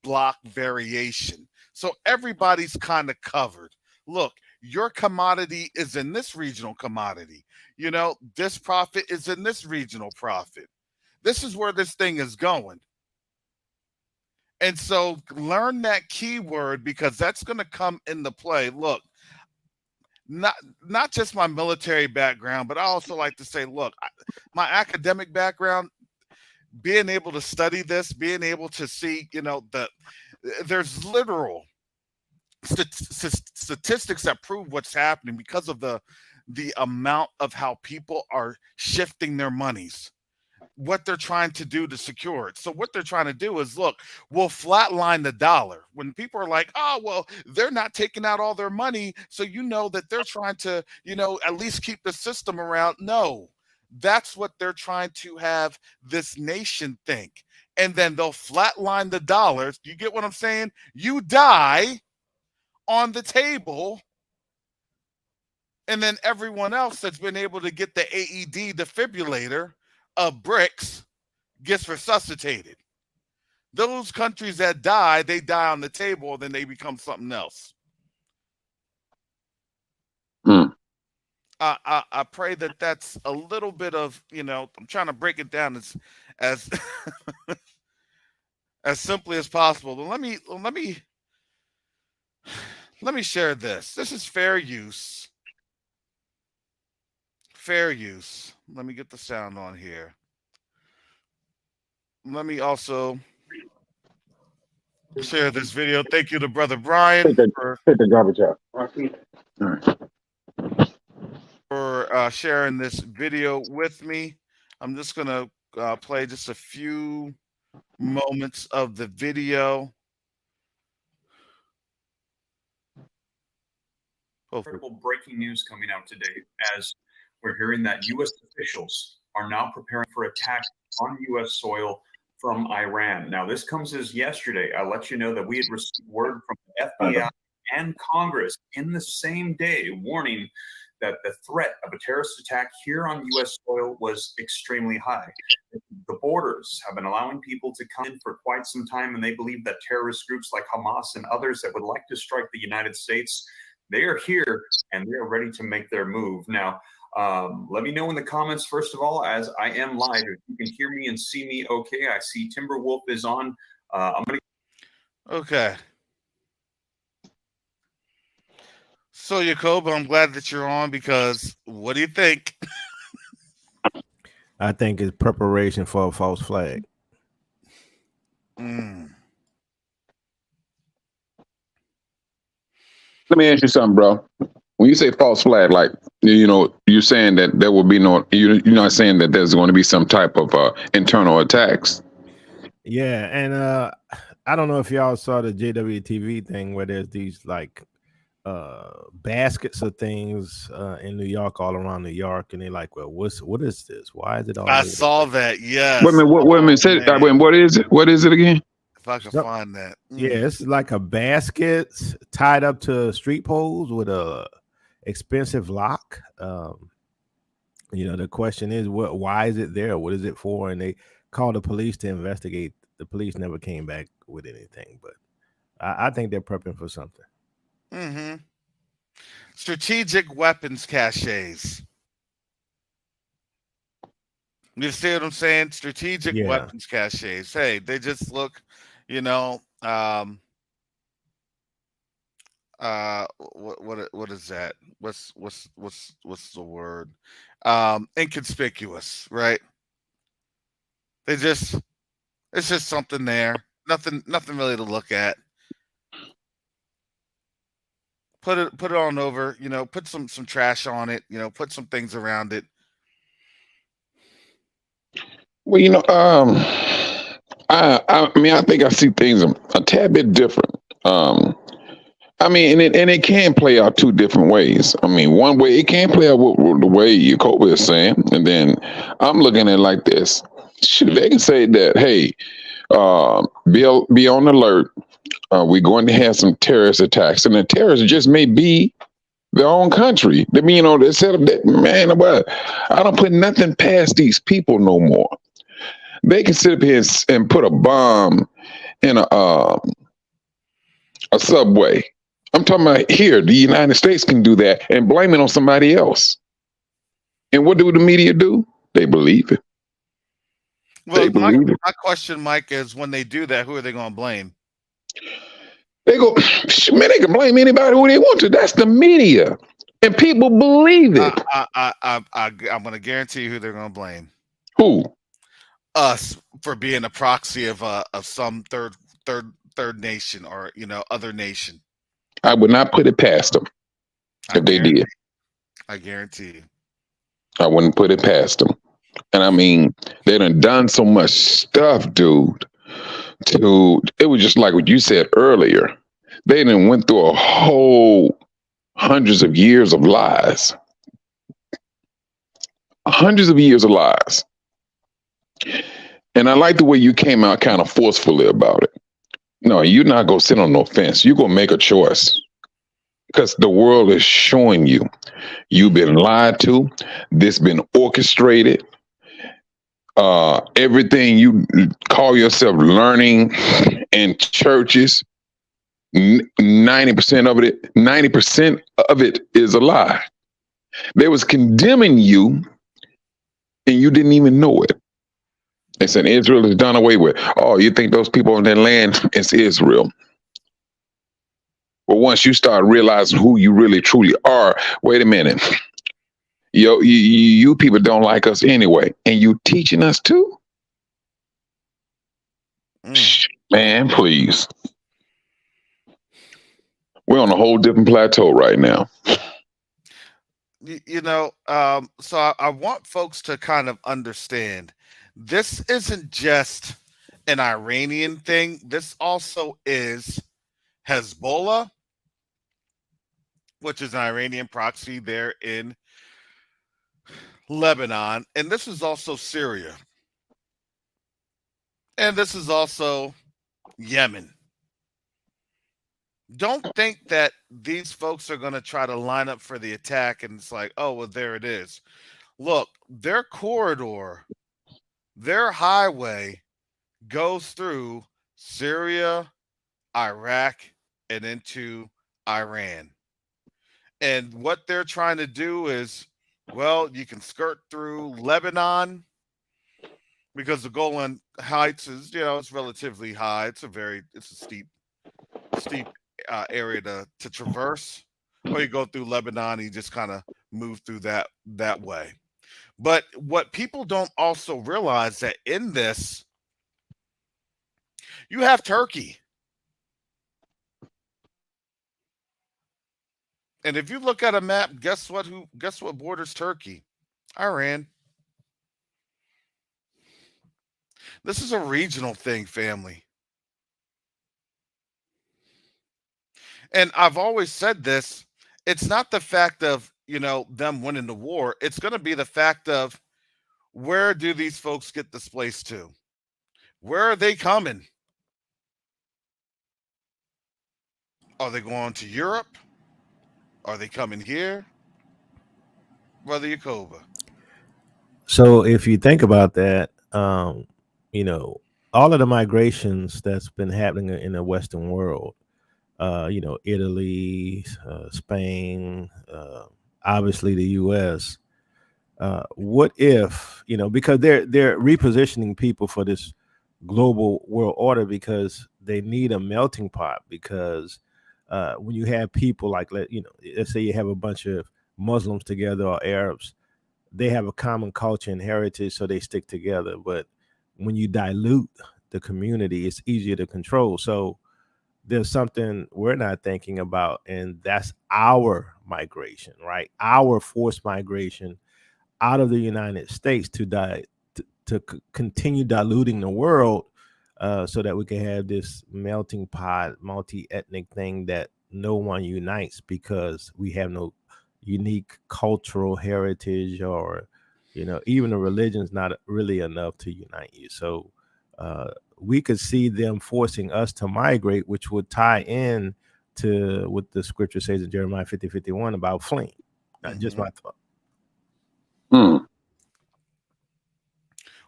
block variation. So everybody's kind of covered. Look, your commodity is in this regional commodity. You know, this profit is in this regional profit. This is where this thing is going. And so learn that keyword, because that's going to come into play. Look, not just my military background, but I also like to say, look, my academic background, being able to study this, being able to see, you know, there's literal statistics that prove what's happening because of the amount of how people are shifting their monies, what they're trying to do to secure it. So what they're trying to do is, look, we'll flatline the dollar. When people are like, oh, well, they're not taking out all their money, so you know that they're trying to, you know, at least keep the system around. No, that's what they're trying to have this nation think. And then they'll flatline the dollars. You get what I'm saying? You die on the table, and then everyone else that's been able to get the AED defibrillator of BRICS gets resuscitated. Those countries that die, they die on the table, then they become something else. I pray that that's a little bit of, you know, I'm trying to break it down as as simply as possible. But let me share this. This is fair use. Fair use. Let me get the sound on here. Let me also share this video. Thank you to Brother Brian Take the garbage out. for sharing this video with me. I'm just going to play just a few moments of the video. Incredible breaking news coming out today, as we're hearing that U.S. officials are now preparing for attack on U.S. soil from Iran. Now, this comes as yesterday. I'll let you know that we had received word from the FBI and Congress in the same day warning that the threat of a terrorist attack here on U.S. soil was extremely high. The borders have been allowing people to come in for quite some time, and they believe that terrorist groups like Hamas and others that would like to strike the United States, they are here and they are ready to make their move. Now, let me know in the comments, first of all, as I am live, if you can hear me and see me okay. I see Timberwolf is on. I'm going to... Okay. So, Jacob, I'm glad that you're on, because what do you think? I think it's preparation for a false flag. Let me ask you something, bro. When you say false flag, like, you know, you're saying that there will be no, you're not saying that there's going to be some type of internal attacks. Yeah, and I don't know if y'all saw the JWTV thing where there's these like baskets of things in New York, all around New York, and they're like, well, what is this? Why is it all? I saw that. Yes. Wait a minute. Say, what is it? What is it again? If I can find that. Yeah, it's like a basket tied up to street poles with a expensive lock. You know, the question is, why is it there? What is it for? And they called the police to investigate. The police never came back with anything, but I think they're prepping for something. Strategic weapons caches. You see what I'm saying? Strategic Yeah. weapons caches. Hey, they just look, you know, what is that? What's the word? Inconspicuous, right? They just it's just something there. Nothing really to look at. Put it on over, put some trash on it, put some things around it. Well, I mean, I think I see things a tad bit different. I mean, and it can play out two different ways. I mean, one way it can play out the way Jacoba is saying, and then I'm looking at it like this. Shoot, they can say that, hey, be on alert. We're going to have some terrorist attacks, and the terrorists just may be their own country. They mean, they set up that man. What? I don't put nothing past these people no more. They can sit up here and put a bomb in a subway. I'm talking about here. The United States can do that and blame it on somebody else. And what do the media do? They believe it. Well, my question, Mike, is when they do that, who are they going to blame? They go, man, they can blame anybody who they want to. That's the media. And people believe it. I'm going to guarantee you who they're going to blame. Who? Us, for being a proxy of some third nation or other nation. I would not put it past them if they did. I guarantee you. I wouldn't put it past them. And I mean, they done so much stuff, dude. It was just like what you said earlier. They done went through a whole hundreds of years of lies. Hundreds of years of lies. And I like the way you came out kind of forcefully about it. No, you're not going to sit on no fence. You're going to make a choice. Because the world is showing you. You've been lied to. This been orchestrated. Everything you call yourself learning in churches, 90% of it is a lie. They was condemning you and you didn't even know it. They said Israel is done away with. Oh, you think those people in that land is Israel? But once you start realizing who you really truly are, wait a minute. You people don't like us anyway, and you teaching us too? Man, please. We're on a whole different plateau right now. So I want folks to kind of understand this isn't just an Iranian thing. This also is Hezbollah, which is an Iranian proxy there in Lebanon. And this is also Syria. And this is also Yemen. Don't think that these folks are going to try to line up for the attack and it's like, oh, well, there it is. Look, their corridor, their highway goes through Syria, Iraq, and into Iran. And what they're trying to do is, well, you can skirt through Lebanon because the Golan Heights is, it's relatively high. It's a steep area to traverse. Or you go through Lebanon and you just kind of move through that way. But what people don't also realize that in this, you have Turkey. And if you look at a map, guess what borders Turkey? Iran. This is a regional thing, family. And I've always said this, it's not the fact of, them winning the war. It's going to be the fact of where do these folks get displaced to? Where are they coming? Are they going to Europe? Are they coming here? Brother Jacoba. So if you think about that, all of the migrations that's been happening in the Western world, Italy, Spain, obviously the U.S., what if, because they're repositioning people for this global world order because they need a melting pot, because when you have people like, let's say you have a bunch of Muslims together or Arabs, they have a common culture and heritage, so they stick together. But when you dilute the community, it's easier to control. So there's something we're not thinking about, and that's our migration, right? Our forced migration out of the United States to continue diluting the world, so that we can have this melting pot, multi-ethnic thing that no one unites, because we have no unique cultural heritage, or even the religion's not really enough to unite you. So we could see them forcing us to migrate, which would tie in to what the scripture says in Jeremiah 50:51 about fleeing. Just my thought.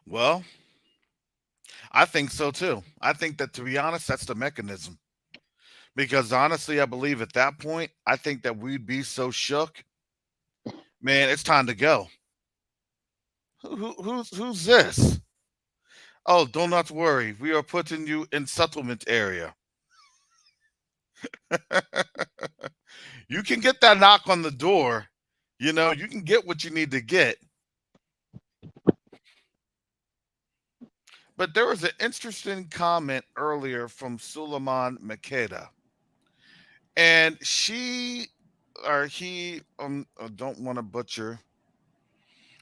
Well, I think so too. I think that, to be honest, that's the mechanism. Because honestly, I believe at that point, I think that we'd be so shook. Man, it's time to go. Who's this? Oh, do not worry. We are putting you in settlement area. You can get that knock on the door. You can get what you need to get. But there was an interesting comment earlier from Suleiman Makeda. And she or he, I don't want to butcher.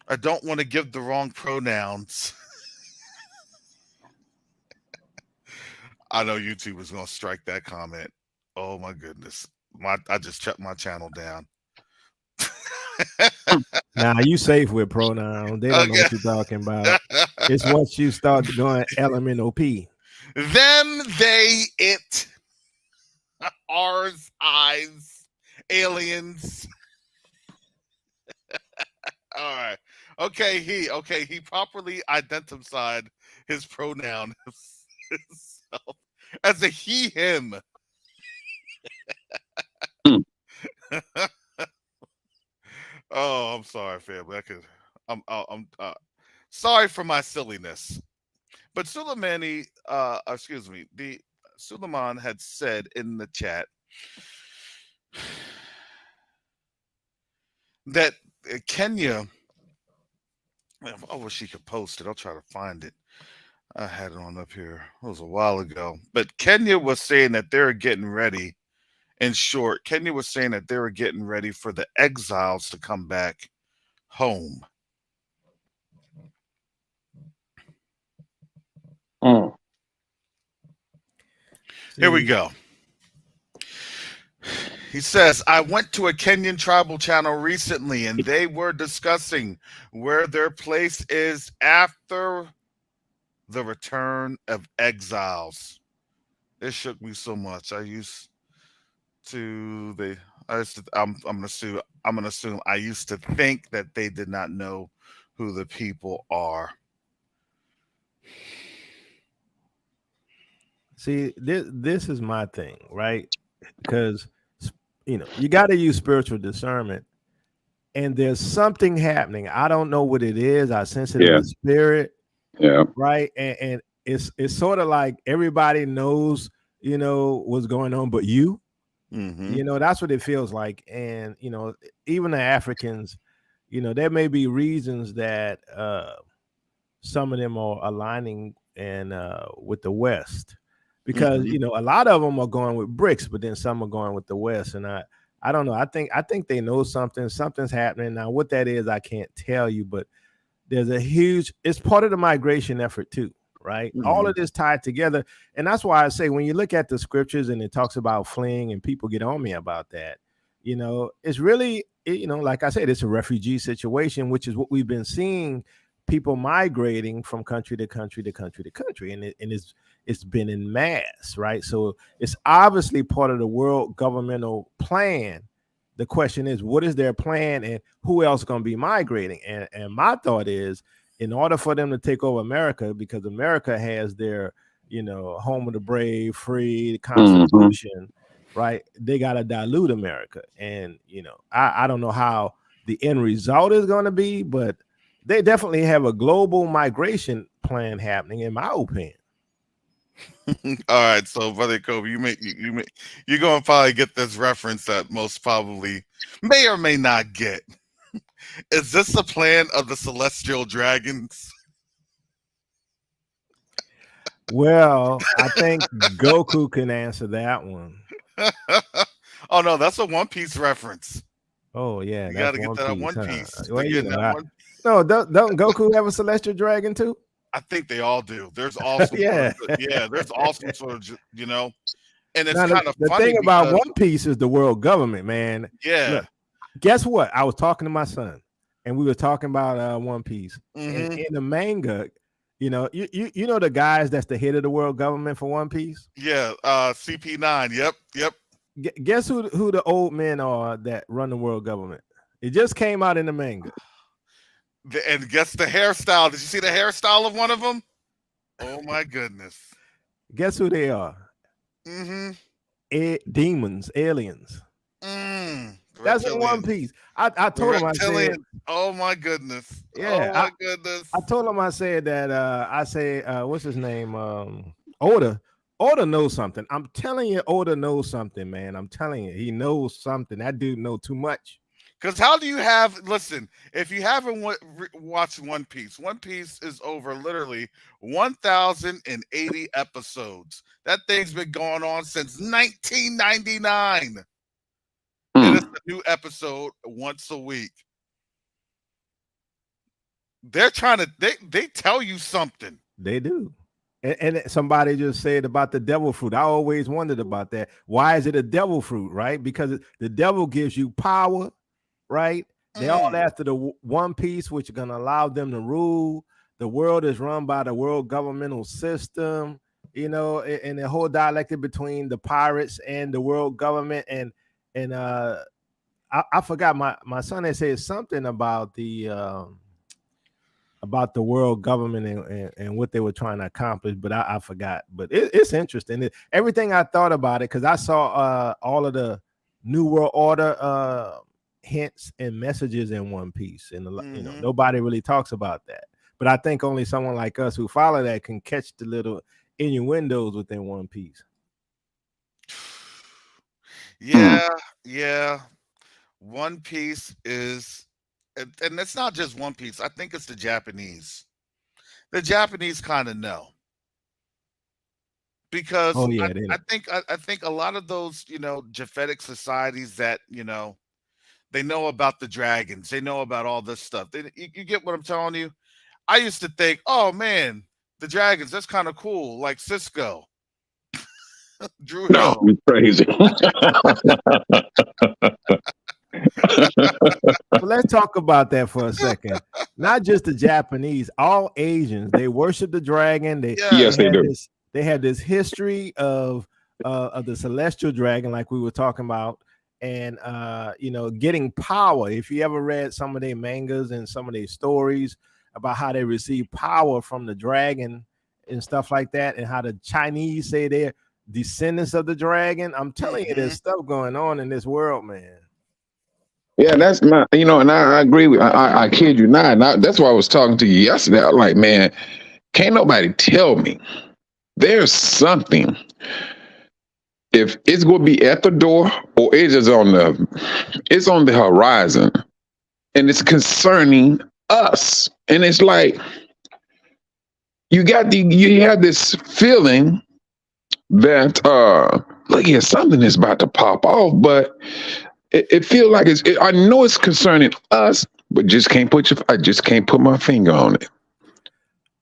I don't want to give the wrong pronouns. I know YouTube is going to strike that comment. Oh my goodness. I just shut my channel down. Now you safe with pronouns. They don't know what you're talking about. It's once you start going LMNOP. Them, they, it, ours, eyes, aliens. All right. Okay, he properly identified his pronoun himself as a he, him. Oh, I'm sorry, family. I'm sorry for my silliness. But Suleimani, Suleiman had said in the chat that Kenya, I wish he could post it. I'll try to find it. I had it on up here. It was a while ago. But Kenya was saying that they're getting ready. In short, Kenya was saying that they were getting ready for the exiles to come back home. Here we go. He says, I went to a Kenyan tribal channel recently, and they were discussing where their place is after the return of exiles. It shook me so much. I'm gonna assume I used to think that they did not know who the people are. See, this is my thing, right? Because you got to use spiritual discernment, and there's something happening. I don't know what it is. I sense it in the spirit. Yeah. Right. And it's sort of like everybody knows, what's going on, but you. Mm-hmm. That's what it feels like. And even the Africans, there may be reasons that some of them are aligning and with the West, because a lot of them are going with BRICS, but then some are going with the West. And I don't know. I think they know something's happening. Now what that is, I can't tell you, but there's it's part of the migration effort too, right? All of this tied together. And that's why I say, when you look at the scriptures and it talks about fleeing, and people get on me about that, it's really, like I said, it's a refugee situation, which is what we've been seeing, people migrating from country to country to country to country. And it's been in mass, right? So it's obviously part of the world governmental plan. The question is, what is their plan, and who else is going to be migrating? And my thought is, in order for them to take over America, because America has their, home of the brave, free Constitution, right? They got to dilute America. And, I don't know how the end result is going to be, but they definitely have a global migration plan happening, in my opinion. All right, so Brother Kobe, you're gonna probably get this reference that most probably may or may not get. Is this the plan of the celestial dragons? Well, I think Goku can answer that one. Oh no, that's a One Piece reference. Oh yeah, You that's got to get One that Piece, One huh? Piece. Well, They're you getting know, that one. no, don't Goku have a celestial dragon too? I think they all do. There's also Yeah. there's also sort of, you know, and it's Now, kind of the funny thing about because One Piece is the world government, man. yeah. Look, guess what? I was talking to my son, and we were talking about One Piece. And Mhm. in the manga, you know, you know the guys that's the head of the world government for One Piece. Yeah, CP9. Yep. Guess who the old men are that run the world government? It just came out in the manga. And guess the hairstyle. Did you see the hairstyle of one of them? Oh my goodness. Guess who they are? Mm-hmm. Demons, aliens. That's in One Reptilians. Piece. I The told him, I said, reptilians. Oh my goodness. yeah, Oh my goodness. I told him, I said that what's his name? Oda. Oda knows something. I'm telling you, Oda knows something, man. I'm telling you, he knows something. That dude knows too much. Because how do you have, listen, if you haven't watched One Piece is over literally 1,080 episodes. That thing's been going on since 1999. And it's a new episode once a week. They're trying to, they tell you something. They do. And somebody just said about the devil fruit. I always wondered about that. Why is it a devil fruit, right? Because the devil gives you power, right? They all after the One Piece, which is going to allow them to rule. The world is run by the world governmental system, you know, and the whole dialectic between the pirates and the world government. And I forgot, my son had said something about the world government and what they were trying to accomplish, but I forgot. But it's interesting. Everything I thought about it, because I saw all of the New World Order hints and messages in One Piece, and you know, nobody really talks about that. But I think only someone like us who follow that can catch the little innuendos within One Piece. Yeah. One Piece is, and it's not just One Piece. I think it's the Japanese. The Japanese kind of know, because I think a lot of those, you know, Japhetic societies that, you know, they know about the dragons, they know about all this stuff. You get what I'm telling you? I used to think, oh man, the dragons, that's kind of cool, like Cisco. Drew No, Hill. you're crazy. Well, let's talk about that for a second. Not just the Japanese, all Asians, they worship the dragon. Yes, they do. They have this history of the celestial dragon, like we were talking about, and you know, getting power. If you ever read some of their mangas and some of their stories about how they receive power from the dragon and stuff like that, and how the Chinese say they're descendants of the dragon. I'm telling you, there's stuff going on in this world, man. Yeah, that's not, you know, and I agree with, I kid you not. And that's why I was talking to you yesterday. I'm like, man, can't nobody tell me there's something, if it's going to be at the door or it is it's on the horizon, and it's concerning us. And it's like, you have this feeling that, look here, something is about to pop off, but it feels like I know it's concerning us, but I just can't put my finger on it.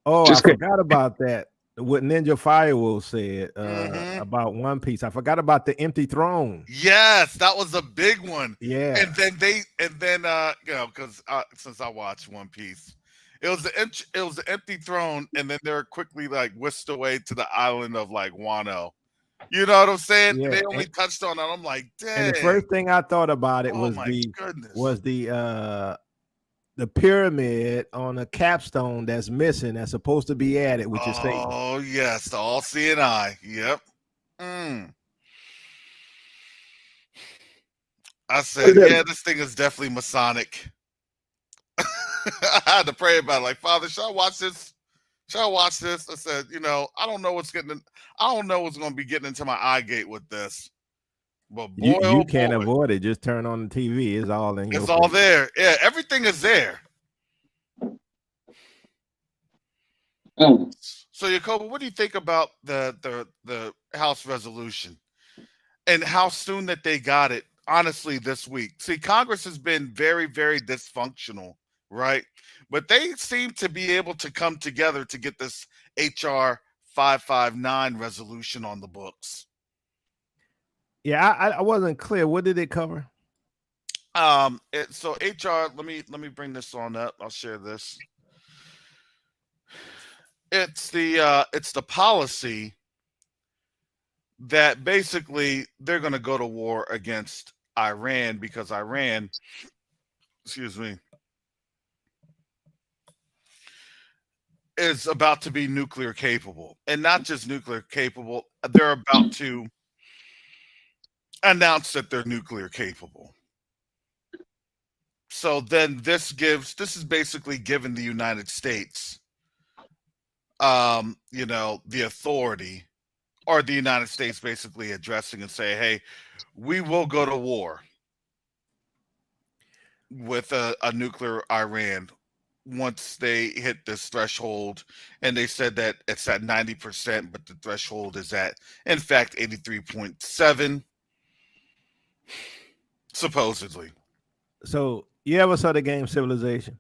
Oh, I forgot about that. What Ninja Firewolf said about One Piece. I forgot about the empty throne. Yes, that was a big one. Yeah. And then you know, because since I watched One Piece, it was the empty throne, and then they're quickly like whisked away to the island of like Wano. You know what I'm saying? Yeah. They only touched on that. I'm like, dang. And the first thing I thought about it was the pyramid on a capstone that's missing, that's supposed to be added, which is Satan. Oh yes, the all-seeing eye. Yep. I said, yeah, this thing is definitely Masonic. I had to pray about it. Like, Father, should I watch this? Should I watch this? I said, I don't know what's I don't know what's going to be getting into my eye gate with this. But boy, You oh can't boy, avoid it. Just turn on the TV. It's all in your it's all face. there. Yeah, everything is there. So, Jacobo, what do you think about the House resolution and how soon that they got it? Honestly, this week. See, Congress has been very, very dysfunctional, right? But they seem to be able to come together to get this HR 559 resolution on the books. Yeah, I wasn't clear. What did it cover? So HR, let me bring this on up. I'll share this. It's the policy that basically they're going to go to war against Iran because Iran, excuse me, is about to be nuclear capable. And not just nuclear capable, they're about to announce that they're nuclear capable. So then this is basically giving the United States the authority, or the United States basically addressing and say, hey, we will go to war with a nuclear Iran once they hit this threshold. And they said that it's at 90%, but the threshold is at, in fact, 83.7, supposedly. So you ever saw the game Civilization?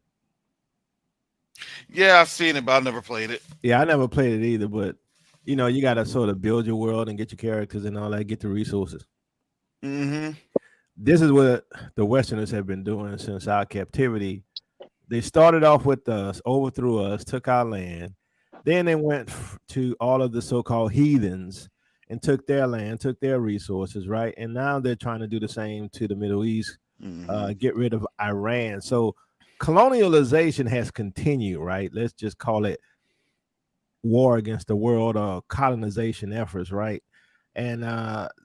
Yeah, I've seen it, but I've never played it. Yeah, I never played it either, but you got to sort of build your world and get your characters and all that, get the resources. Mm-hmm. This is what the Westerners have been doing since our captivity. They started off with us, overthrew us, took our land. Then they went to all of the so-called heathens and took their land, took their resources, right? And now they're trying to do the same to the Middle East, get rid of Iran. So colonialization has continued, right? Let's just call it war against the world, or colonization efforts, right? And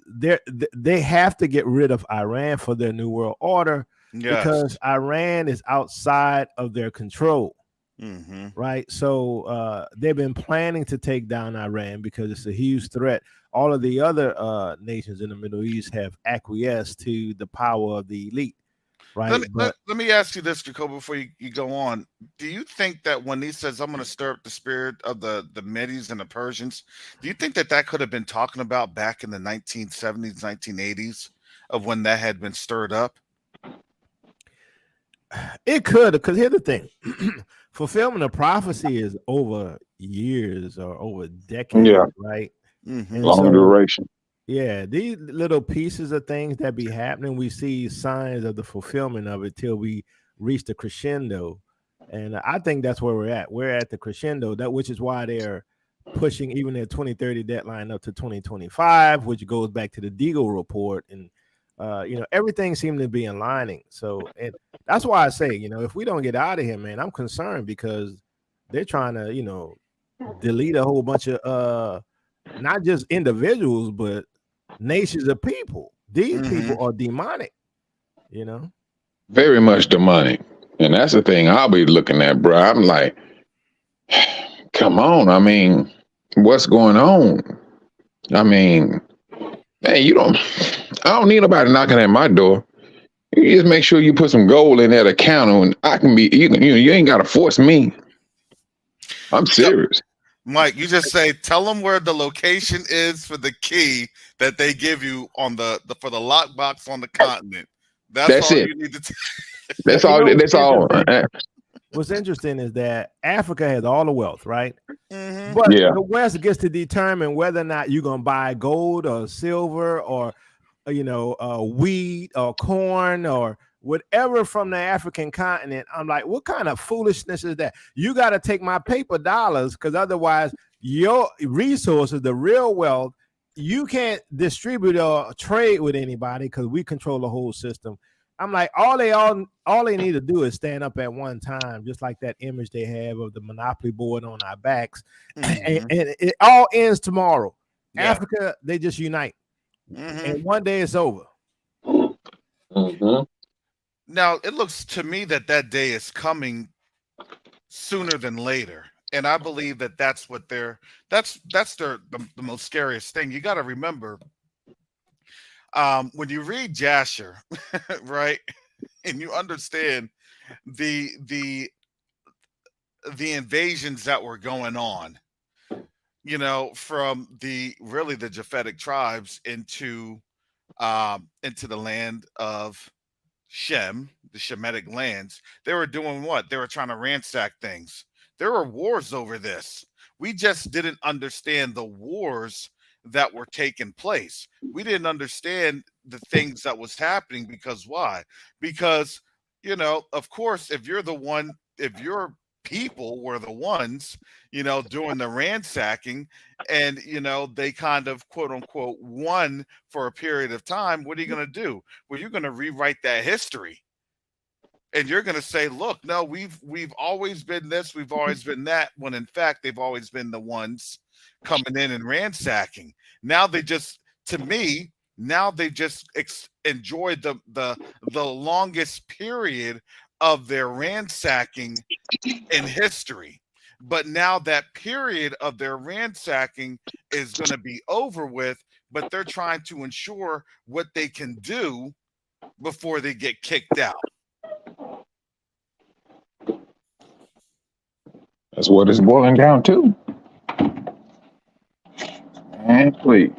they have to get rid of Iran for their new world order, because Iran is outside of their control, right? So they've been planning to take down Iran because it's a huge threat. All of the other nations in the Middle East have acquiesced to the power of the elite. Right. Let me ask you this, Jacob, before you go on. Do you think that when he says, I'm going to stir up the spirit of the Medes and the Persians, do you think that could have been talking about back in the 1970s, 1980s, of when that had been stirred up? It could, because here's the thing. Fulfillment of prophecy is over years or over decades, right? Long duration. Yeah, these little pieces of things that be happening, we see signs of the fulfillment of it till we reach the crescendo. And I think that's where we're at. We're at the crescendo, which is why they're pushing even their 2030 deadline up to 2025, which goes back to the Deagle report. And, everything seemed to be aligning. So that's why I say, if we don't get out of here, man, I'm concerned, because they're trying to, delete a whole bunch of not just individuals, but nations of people. These people are demonic, Very much demonic. And that's the thing I'll be looking at, bro. I'm like, come on. I mean, what's going on? I mean, man, I don't need nobody knocking at my door. You just make sure you put some gold in that account, and I can be, you ain't got to force me. I'm serious. Mike, you just say, tell them where the location is for the key that they give you on for the lockbox on the continent. That's all it. You need to. That's all. That's all. What's interesting is that Africa has all the wealth, right? But the West gets to determine whether or not you're gonna buy gold or silver or wheat or corn or whatever from the African continent. I'm like, what kind of foolishness is that? You got to take my paper dollars, because otherwise your resources, the real wealth, you can't distribute or trade with anybody, because we control the whole system. I'm like, all they need to do is stand up at one time, just like that image they have of the Monopoly board on our backs. And it all ends tomorrow. Africa, they just unite. And one day it's over. Now, it looks to me that day is coming sooner than later. And I believe that that's what that's the most scariest thing. You got to remember, when you read Jasher, right, and you understand the the the invasions that were going on, from the Japhetic tribes into the land of Shem, the Shemitic lands. They were doing what? They were trying to ransack things. There were wars over this. We just didn't understand the wars that were taking place. We didn't understand the things that was happening because why? Because, of course, if your people were the ones, doing the ransacking, and they kind of quote unquote won for a period of time, what are you going to do? Well, you're going to rewrite that history, and you're going to say, look, no, we've always been this, we've always been that, when in fact they've always been the ones coming in and ransacking. Now they just, to me, now they just enjoyed the longest period of their ransacking in history. But now that period of their ransacking is going to be over with, but they're trying to ensure what they can do before they get kicked out. That's what it's boiling down to. And please.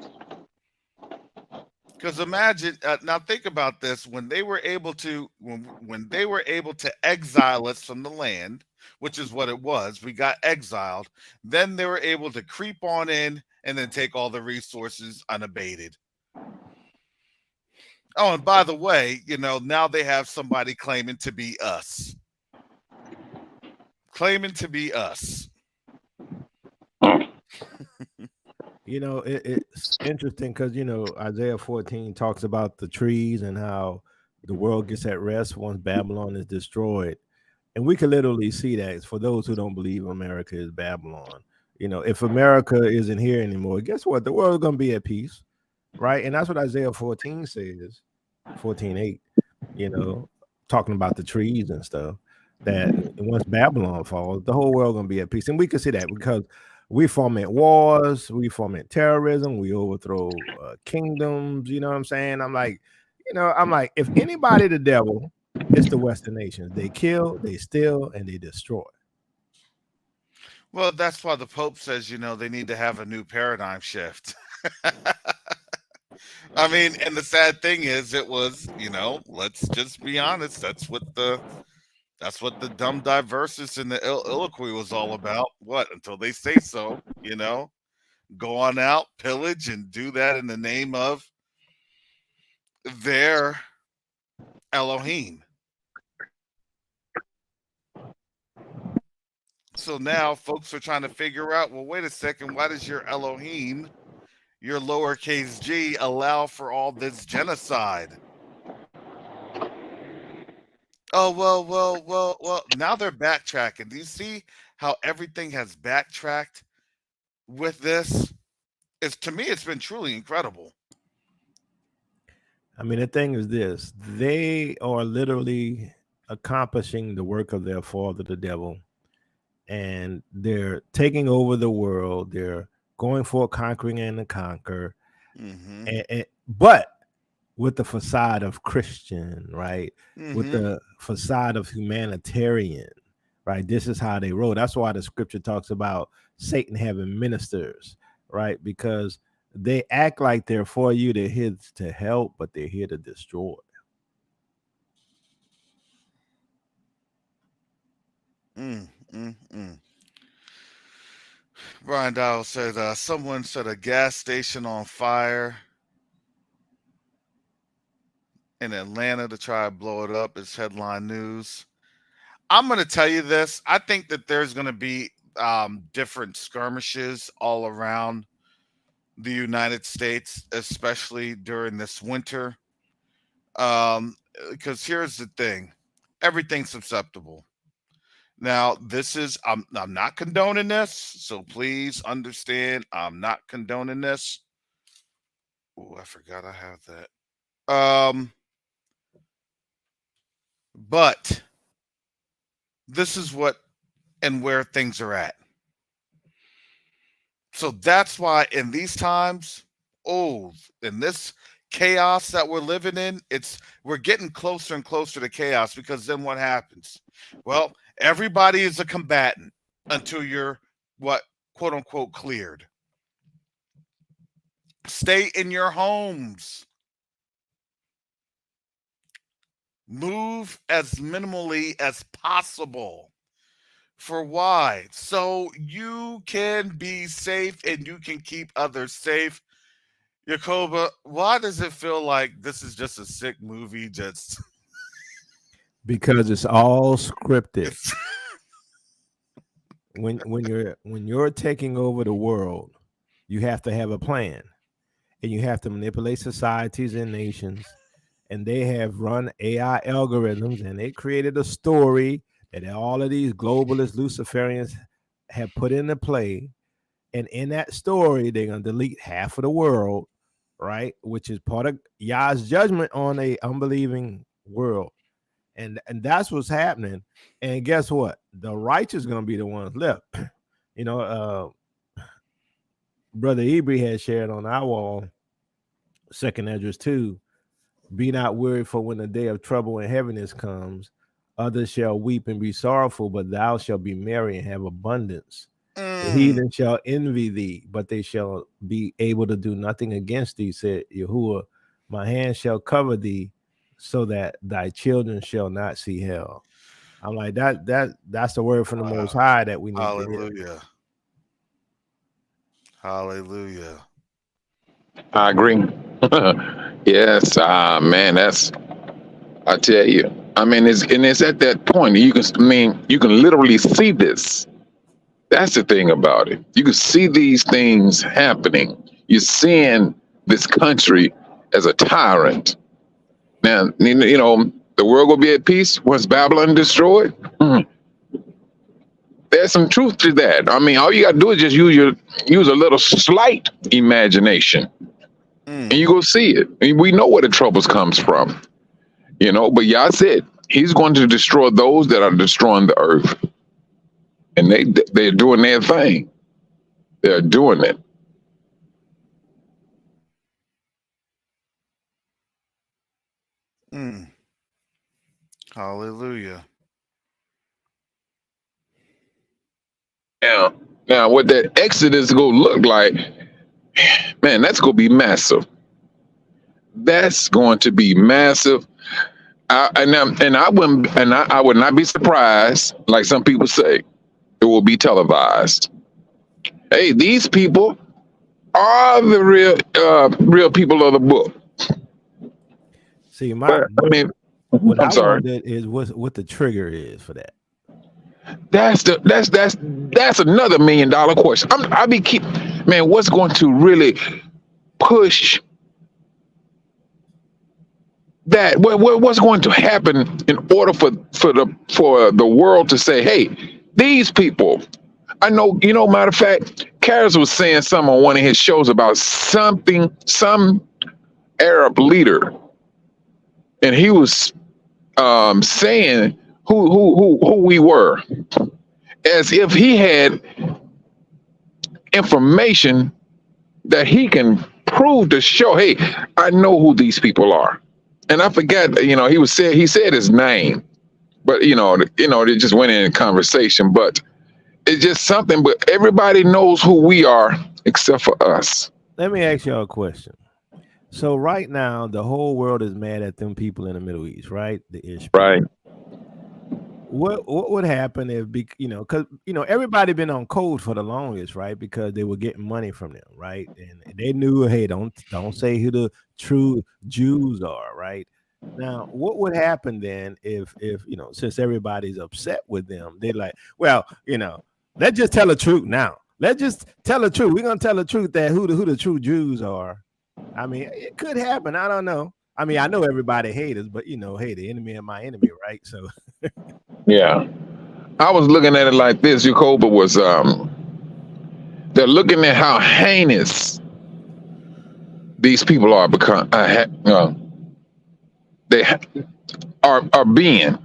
Because imagine, now think about this: when they were able to, when they were able to exile us from the land, which is what it was, we got exiled. Then they were able to creep on in and then take all the resources unabated. Oh, and by the way, now they have somebody claiming to be us. Claiming to be us. It's interesting because Isaiah 14 talks about the trees and how the world gets at rest once Babylon is destroyed. And we can literally see that. For those who don't believe America is Babylon, if America isn't here anymore, guess what? The world is going to be at peace, right? And that's what Isaiah 14 says, 14:8, talking about the trees and stuff, that once Babylon falls, the whole world going to be at peace. And we can see that because we foment wars, we foment terrorism, we overthrow kingdoms. You know what I'm saying? I'm like, if anybody the devil, it's the Western nations. They kill, they steal, and they destroy. Well, that's why the Pope says, they need to have a new paradigm shift. I mean, and the sad thing is, it was, let's just be honest. That's what the dumb diversus and the illiquy was all about. What? Until they say so, go on out, pillage, and do that in the name of their Elohim. So now folks are trying to figure out, well, wait a second, why does your Elohim, your lowercase g, allow for all this genocide? Oh, well, now they're backtracking. Do you see how everything has backtracked with this? To me, it's been truly incredible. I mean, the thing is this: they are literally accomplishing the work of their father, the devil, and they're taking over the world. They're going for conquering and to conquer, but with the facade of Christian, right? With the facade of humanitarian, right? This is how they roll. That's why the scripture talks about Satan having ministers, right? Because they act like they're for you. They're here to help, but they're here to destroy. Brian Dow said, someone set a gas station on fire in Atlanta to try to blow it up. It's headline news. I'm going to tell you this. I think that there's going to be different skirmishes all around the United States, especially during this winter. Because here's the thing. Everything's susceptible. Now, I'm not condoning this, so please understand I'm not condoning this. Oh, I forgot I have that. But this is what and where things are at. So that's why in these times, in this chaos that we're living in, we're getting closer and closer to chaos, because then what happens? Well, everybody is a combatant until you're what, quote unquote, cleared. Stay in your homes. Move as minimally as possible. For why? So you can be safe and you can keep others safe. Yakoba, why does it feel like this is just a sick movie? Just because it's all scripted. when you're taking over the world, you have to have a plan, and you have to manipulate societies and nations. And they have run AI algorithms, and they created a story that all of these globalist Luciferians have put into play. And in that story, they're going to delete half of the world, right? Which is part of Yah's judgment on a unbelieving world. And that's what's happening. And guess what? The righteous going to be the ones left. Brother Ebri had shared on our wall, 2nd Esdras 2, be not worried, for when the day of trouble and heaviness comes, others shall weep and be sorrowful, but thou shalt be merry and have abundance. The heathen shall envy thee, but they shall be able to do nothing against thee, said Yahuwah. My hand shall cover thee, so that thy children shall not see hell. I'm like, that's the word from the Most High that we need to hear. Hallelujah. I agree. Yes, man, I tell you. I mean, it's at that point you can literally see this. That's the thing about it. You can see these things happening. You're seeing this country as a tyrant. Now, the world will be at peace once Babylon destroyed. There's some truth to that. I mean, all you got to do is just use a little slight imagination, and you go see it. I mean, we know where the troubles comes from, But Yah said He's going to destroy those that are destroying the earth, and they're doing their thing. They're doing it. Hallelujah. Now, what that Exodus is going to look like, man, that's going to be massive. That's going to be massive. I would not be surprised, like some people say, it will be televised. Hey, these people are the real people of the book. See, what I'm sorry. Wonder is what the trigger is for that. That's another $1 million question. What's going to really push that? What's going to happen in order for the world to say, hey, these people? I know, matter of fact, Karis was saying something on one of his shows about some Arab leader, and he was saying who we were, as if he had information that he can prove to show, hey, I know who these people are. And I forgot, he said his name, but it just went in conversation. But it's just something. But everybody knows who we are except for us. Let me ask y'all a question. So right now, the whole world is mad at them people in the Middle East, right? The Ish. Right. What would happen if, because everybody been on code for the longest, right? Because they were getting money from them, right? And they knew, hey, don't say who the true Jews are, right? Now, what would happen then if since everybody's upset with them, they're like, well, let's just tell the truth now. Let's just tell the truth. We're gonna tell the truth that who the true Jews are. I mean, it could happen. I don't know. I mean, I know everybody hates us, but hey, the enemy of my enemy, right? So yeah. I was looking at it like this. Jacoba was they're looking at how heinous these people are become they are being.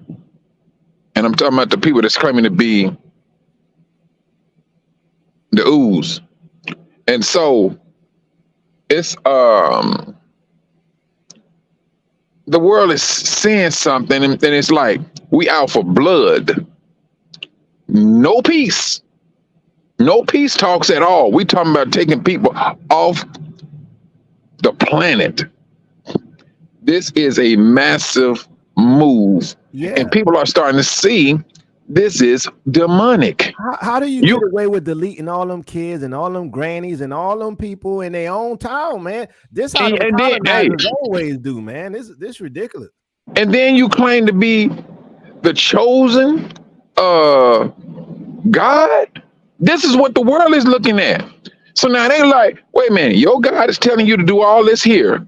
And I'm talking about the people that's claiming to be the ooze. And so it's the world is seeing something, and it's like we out for blood. No peace. No peace talks at all. We talking about taking people off the planet. This is a massive move. Yeah. And people are starting to see this is demonic. How do you get away with deleting all them kids and all them grannies and all them people in their own town, man? This how the colonizers always do, man. This ridiculous. And then you claim to be the chosen God. This is what the world is looking at. So now they like, wait a minute, your God is telling you to do all this here.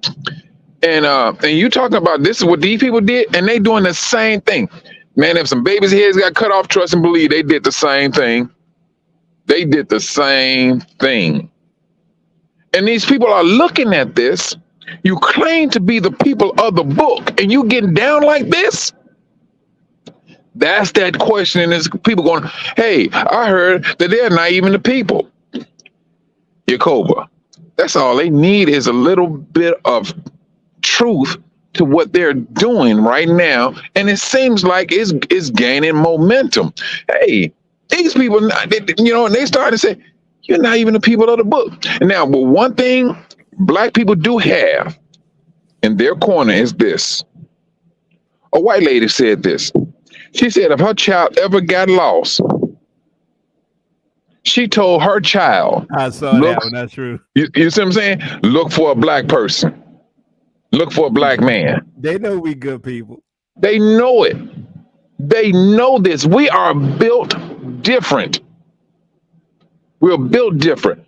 And you talking about this is what these people did, and they doing the same thing. Man, if some babies' heads got cut off, trust and believe they did the same thing. They did the same thing. And these people are looking at this. You claim to be the people of the book, and you getting down like this? That's that question. And there's people going, hey, I heard that they're not even the people. Yacoba, that's all they need is a little bit of truth to what they're doing right now, and it seems like it's gaining momentum. Hey, these people, and they started to say, you're not even the people of the book. And now, but one thing Black people do have in their corner is this. A white lady said this. She said if her child ever got lost, she told her child, I saw that one, that's true. You see what I'm saying? Look for a Black person. Look for a Black man. They know we good people. They know it. They know this. We are built different. We're built different.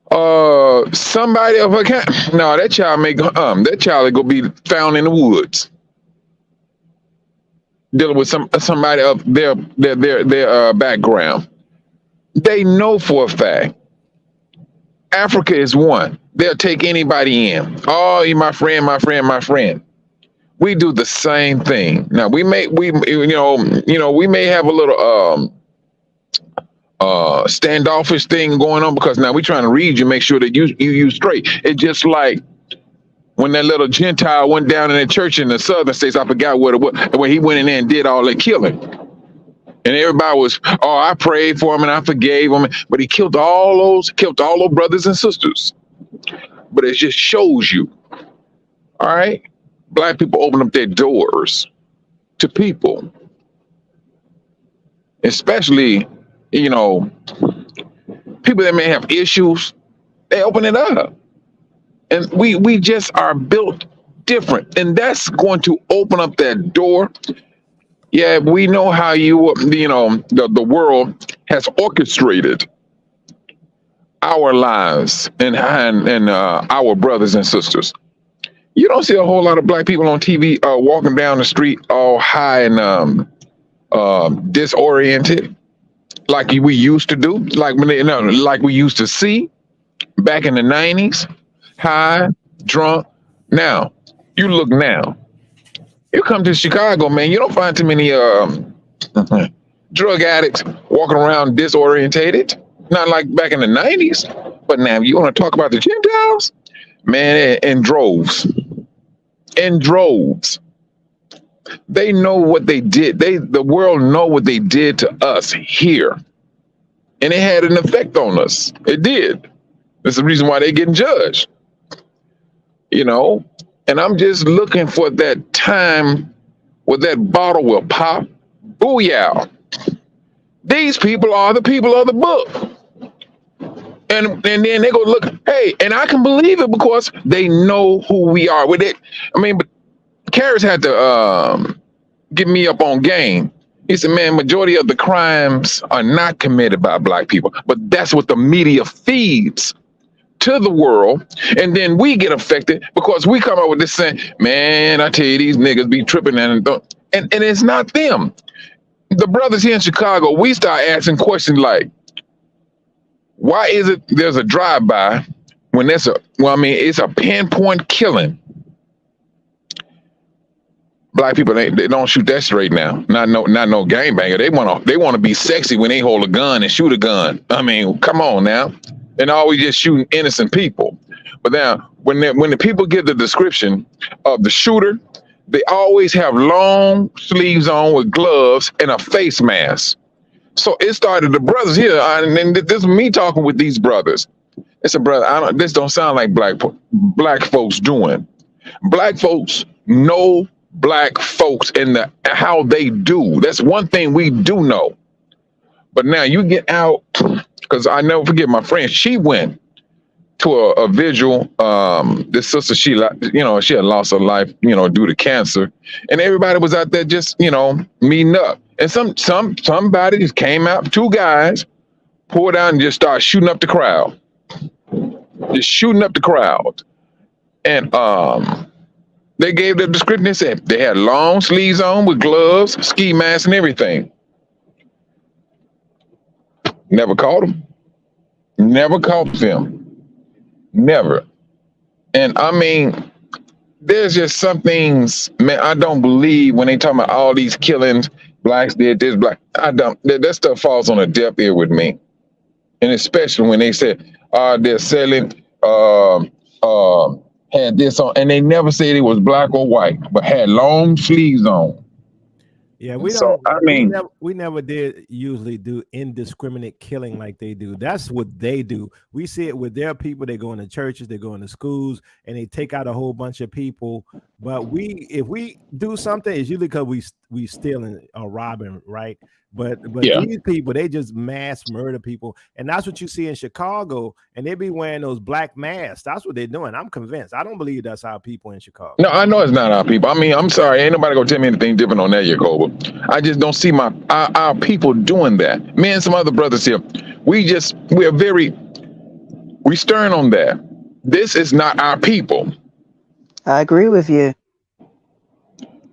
Somebody of a kind. No, that child may go. That child is gonna be found in the woods, dealing with somebody of their background. They know for a fact. Africa is one. They'll take anybody in. Oh, you my friend, my friend, my friend. We do the same thing. Now we may have a little standoffish thing going on because now we're trying to read you, make sure that you straight. It's just like when that little Gentile went down in the church in the southern states. I forgot what it was, when he went in there and did all that killing. And everybody was, oh, I prayed for him and I forgave him, but he killed all those brothers and sisters. But it just shows you, all right, Black people open up their doors to people, especially, people that may have issues. They open it up, and we just are built different, and that's going to open up that door. Yeah, we know how the world has orchestrated our lives and our brothers and sisters. You don't see a whole lot of Black people on TV walking down the street all high and disoriented, like we used to do, like we used to see back in the 90s, high, drunk. Now, you look now. You come to Chicago, man, you don't find too many drug addicts walking around disorientated. Not like back in the 90s. But now, you want to talk about the Gentiles? Man, in droves. In droves. They know what they did. The world know what they did to us here. And it had an effect on us. It did. That's the reason why they're getting judged. And I'm just looking for that time where that bottle will pop. Booyah. These people are the people of the book. And then they go look, hey, and I can believe it because they know who we are with it. I mean, but Karras had to get me up on game. He said, man, majority of the crimes are not committed by Black people, but that's what the media feeds to the world. And then we get affected because we come up with this saying, man, I tell you, these niggas be tripping and it's not them. The brothers here in Chicago, we start asking questions like, why is it there's a drive-by when it's a pinpoint killing? Black people, they don't shoot that straight now. Not no gangbanger. They wanna be sexy when they hold a gun and shoot a gun. I mean, come on now. And always just shooting innocent people. But now when the people give the description of the shooter, they always have long sleeves on with gloves and a face mask. So it started the brothers here, and this is me talking with these brothers. It's a brother. This don't sound like black folks doing. Black folks know black folks and how they do. That's one thing we do know. But now you get out, because I never forget my friend. She went to a vigil. This sister, she had lost her life, due to cancer, and everybody was out there just, meeting up. And somebody just came out, two guys, pulled out and just started shooting up the crowd. Just shooting up the crowd. And they gave the description. They said they had long sleeves on with gloves, ski masks, and everything. Never caught them. Never caught them. Never. And I mean, there's just some things, man, I don't believe when they talk about all these killings, blacks did this, black. I don't. That stuff falls on a deaf ear with me. And especially when they say, they're selling, had this on, and they never said it was black or white, but had long sleeves on. Yeah, we So, don't. I mean, we never did usually do indiscriminate killing like they do. That's what they do. We see it with their people. They go into churches, they go into schools, and they take out a whole bunch of people. But if we do something, it's usually because we stealing or robbing, right? But yeah. These people, they just mass murder people, and that's what you see in Chicago. And they be wearing those black masks. That's what they're doing. I'm convinced. I don't believe that's our people in Chicago. No, I know it's not our people. I mean, I'm sorry, ain't nobody gonna tell me anything different on that, Jacob. I just don't see our people doing that. Me and some other brothers here, we're stern on that. This is not our people. I agree with you.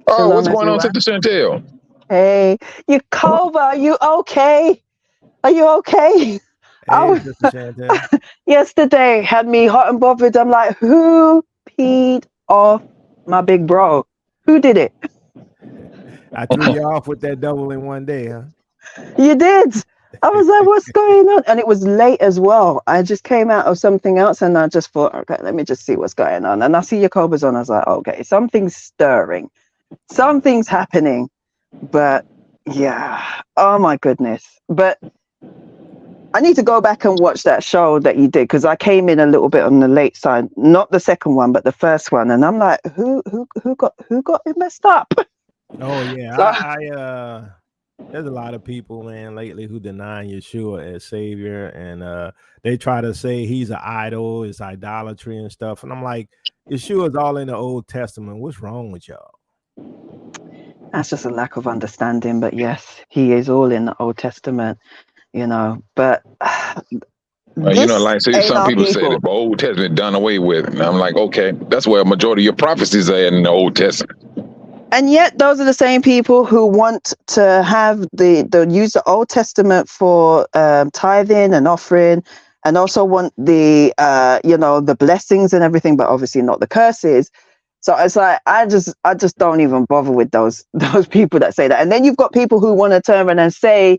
Oh, Shalom, what's going on, everyone. Sister Chantel? Hey, Yacoba, are you okay? Are you okay? Hey, Sister Chantel. Yesterday had me hot and bothered. I'm like, who peed off my big bro? Who did it? I threw you off with that double in one day, huh? You did. I was like, what's going on? And it was late as well. I just came out of something else and I just thought, okay, let me just see what's going on. And I see Yacoba's on. I was like, okay, something's stirring. Something's happening. But yeah, oh my goodness. But I need to go back and watch that show that you did, because I came in a little bit on the late side, not the second one, but the first one. And I'm like, who got it messed up? Oh yeah, there's a lot of people, man, lately who deny Yeshua as Savior, and they try to say he's an idol, it's idolatry and stuff. And I'm like, Yeshua's all in the Old Testament. What's wrong with y'all? That's just a lack of understanding. But yes, he is all in the Old Testament, But Well, like some people say the Old Testament done away with. And I'm like, okay, that's where a majority of your prophecies are in the Old Testament. And yet those are the same people who want to have use the Old Testament for tithing and offering, and also want the blessings and everything, but obviously not the curses. So it's like, I just don't even bother with those people that say that. And then you've got people who want to turn around and say,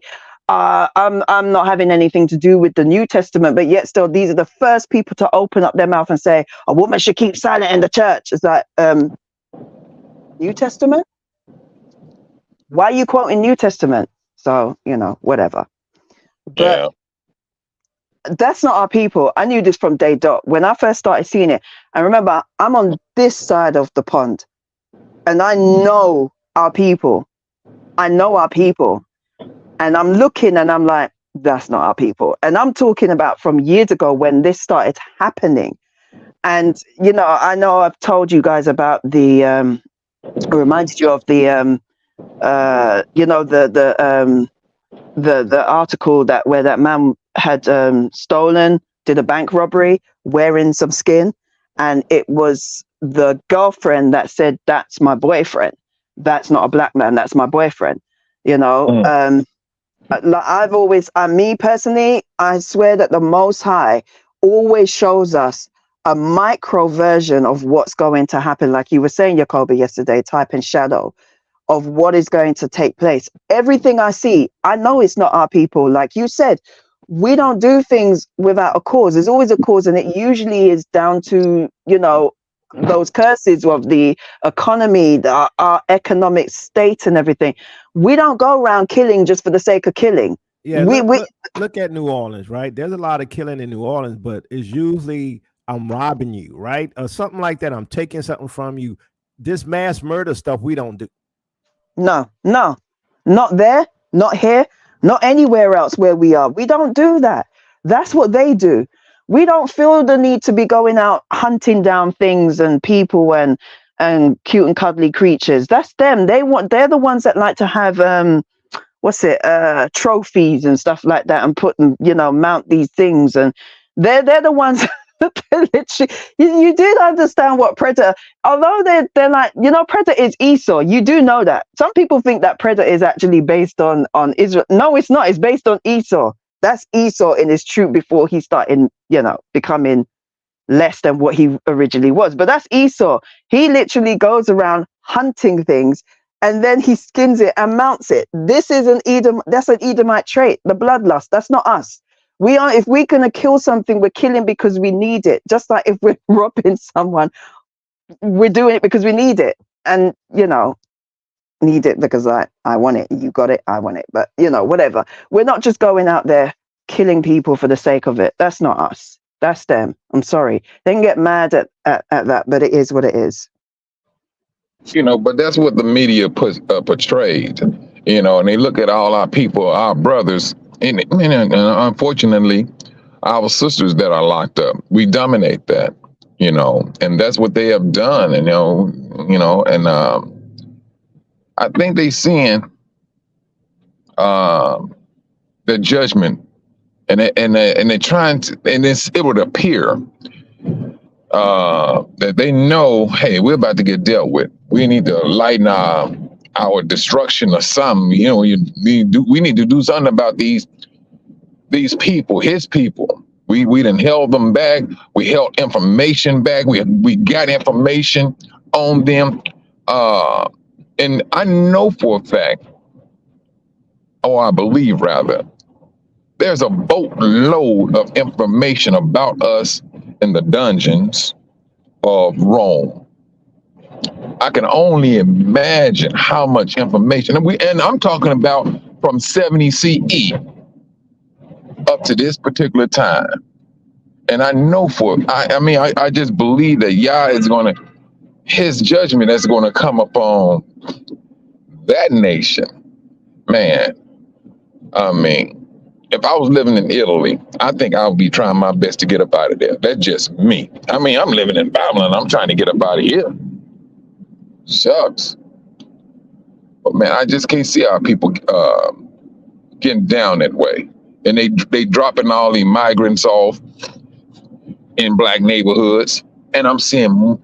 I'm not having anything to do with the New Testament, but yet still these are the first people to open up their mouth and say a woman should keep silent in the church. It's like, New Testament? Why are you quoting New Testament? So, whatever. But that's not our people. I knew this from day dot. When I first started seeing it, and remember, I'm on this side of the pond, and I know our people. And I'm looking and I'm like, that's not our people. And I'm talking about from years ago when this started happening. And, I know I've told you guys about the, reminded you of the the article where that man had did a bank robbery wearing some skin, and it was the girlfriend that said, that's my boyfriend, that's not a black man, that's my boyfriend. I've always, me personally, I swear that the Most High always shows us a micro version of what's going to happen. Like you were saying, Jacoby, yesterday, type and shadow of what is going to take place. Everything I see, I know it's not our people. Like you said, we don't do things without a cause. There's always a cause, and it usually is down to, you know, those curses of the economy, our economic state and everything. We don't go around killing just for the sake of killing. Yeah, look at New Orleans, right? There's a lot of killing in New Orleans, but it's usually I'm robbing you, right? Or something like that. I'm taking something from you. This mass murder stuff we don't do. No, not there, not here, not anywhere else where we are. We don't do that. That's what they do. We don't feel the need to be going out hunting down things and people and cute and cuddly creatures. That's them. They're the ones that like to have trophies and stuff like that, and put them, you know, mount these things, and they're the ones literally, you did understand what Predator, although they're like, you know, Predator is Esau. You do know that. Some people think that Predator is actually based on Israel. No, it's not. It's based on Esau. That's Esau in his truth before he started, you know, becoming less than what he originally was. But that's Esau. He literally goes around hunting things, and then he skins it and mounts it. This is that's an Edomite trait, the bloodlust. That's not us. If we're gonna kill something, we're killing because we need it. Just like if we're robbing someone, we're doing it because we need it. And, you know, need it because I want it. You got it, I want it. But, you know, whatever. We're not just going out there killing people for the sake of it. That's not us. That's them. I'm sorry. They can get mad at that, but it is what it is. You know, but that's what the media portrayed, you know, and they look at all our people, our brothers, and unfortunately, our sisters that are locked up. We dominate that, you know, and that's what they have done, and, and I think they seeing the judgment, and they're trying to, and it would appear that they know, hey, we're about to get dealt with. We need to lighten our destruction or something. You know, we need to do something about these people, his people. We done held them back. We held information back. We got information on them. And I know for a fact, or I believe rather, there's a boatload of information about us in the dungeons of Rome. I can only imagine how much information, and I'm talking about from 70 CE up to this particular time. And I know I just believe that Yah is his judgment is going to come upon that nation. Man, I mean, if I was living in Italy, I think I would be trying my best to get up out of there. That's just me. I mean, I'm living in Babylon. I'm trying to get up out of here. Shucks. But man, I just can't see how people getting down that way. And they dropping all the migrants off in black neighborhoods. And I'm seeing,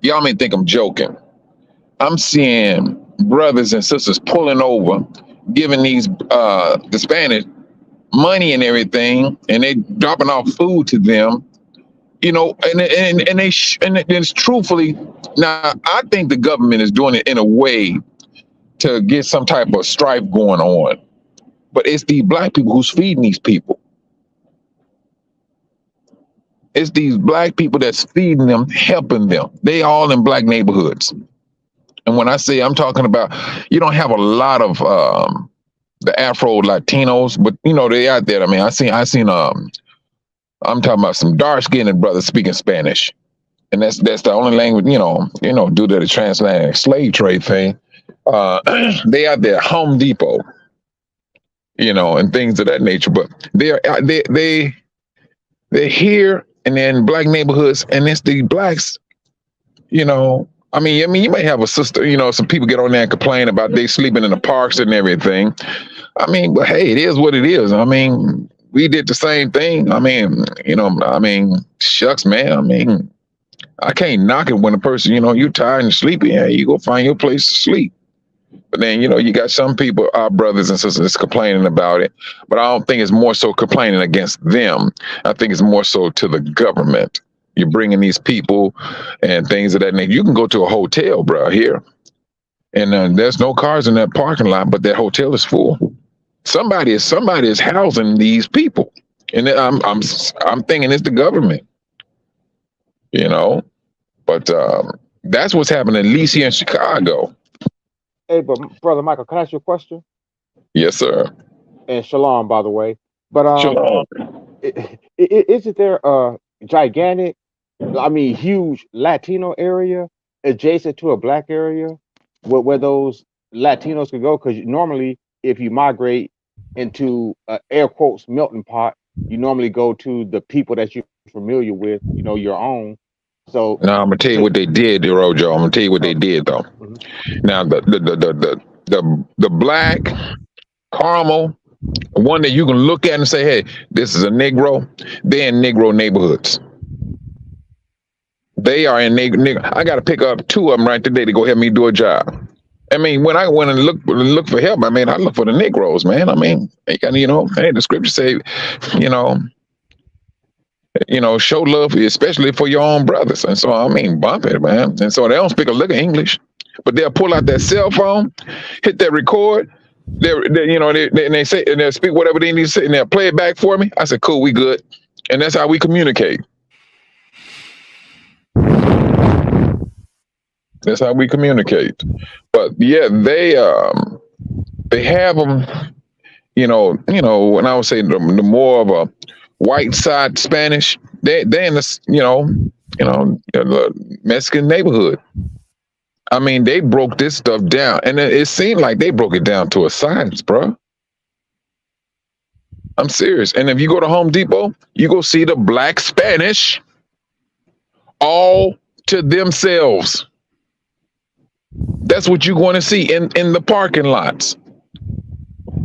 y'all may think I'm joking. I'm seeing brothers and sisters pulling over, giving these the Spanish money and everything, and they dropping off food to them, you know, and it's truthfully, now I think the government is doing it in a way to get some type of strife going on, but it's the black people who's feeding these people. It's these black people that's feeding them, helping them. They all in black neighborhoods. And when I say, I'm talking about, you don't have a lot of the Afro Latinos, but you know, they out there. I mean, I seen I'm talking about some dark-skinned brothers speaking Spanish. And that's the only language, you know, due to the transatlantic slave trade thing. They out there, Home Depot, you know, and things of that nature. But they're here and they're in black neighborhoods, and it's the blacks, you know. I mean, you may have a sister, you know, some people get on there and complain about they sleeping in the parks and everything. I mean, but hey, it is what it is. I mean, we did the same thing. I mean, you know, shucks, man. I mean, I can't knock it when a person, you know, you're tired and sleepy. Hey, you go find your place to sleep. But then, you got some people, our brothers and sisters, complaining about it. But I don't think it's more so complaining against them. I think it's more so to the government. You're bringing these people and things of that nature. You can go to a hotel, bro, here, and there's no cars in that parking lot, but that hotel is full. Somebody is housing these people, and I'm thinking it's the government, But that's what's happening, at least here in Chicago. Hey, but Brother Michael, can I ask you a question? Yes, sir. And shalom, by the way. But Shalom. isn't there a gigantic, huge Latino area adjacent to a black area where those Latinos could go? Because normally, if you migrate into air quotes melting pot, you normally go to the people that you're familiar with, your own. So now I'm gonna tell you what they did, Rojo. I'm gonna tell you what they did though. Mm-hmm. Now the black caramel, one that you can look at and say, hey, this is a Negro. They're in Negro neighborhoods. They are in Negro. I got to pick up 2 of them right today to go help me do a job. When I went and look for help, I look for the Negroes, man. Hey, the scripture say, show love, especially for your own brothers. And so, bump it, man. And so they don't speak a lick of English, but they'll pull out that cell phone, hit that record. They say, and they'll speak whatever they need to say, and they'll play it back for me. I said, cool, we good. And that's how we communicate. That's how we communicate. But yeah, they have them, when I would say the more of a white side Spanish, they're in the, the Mexican neighborhood. They broke this stuff down, and it seemed like they broke it down to a science, bro. I'm serious. And if you go to Home Depot, you go see the black Spanish all to themselves. That's what you're going to see in the parking lots.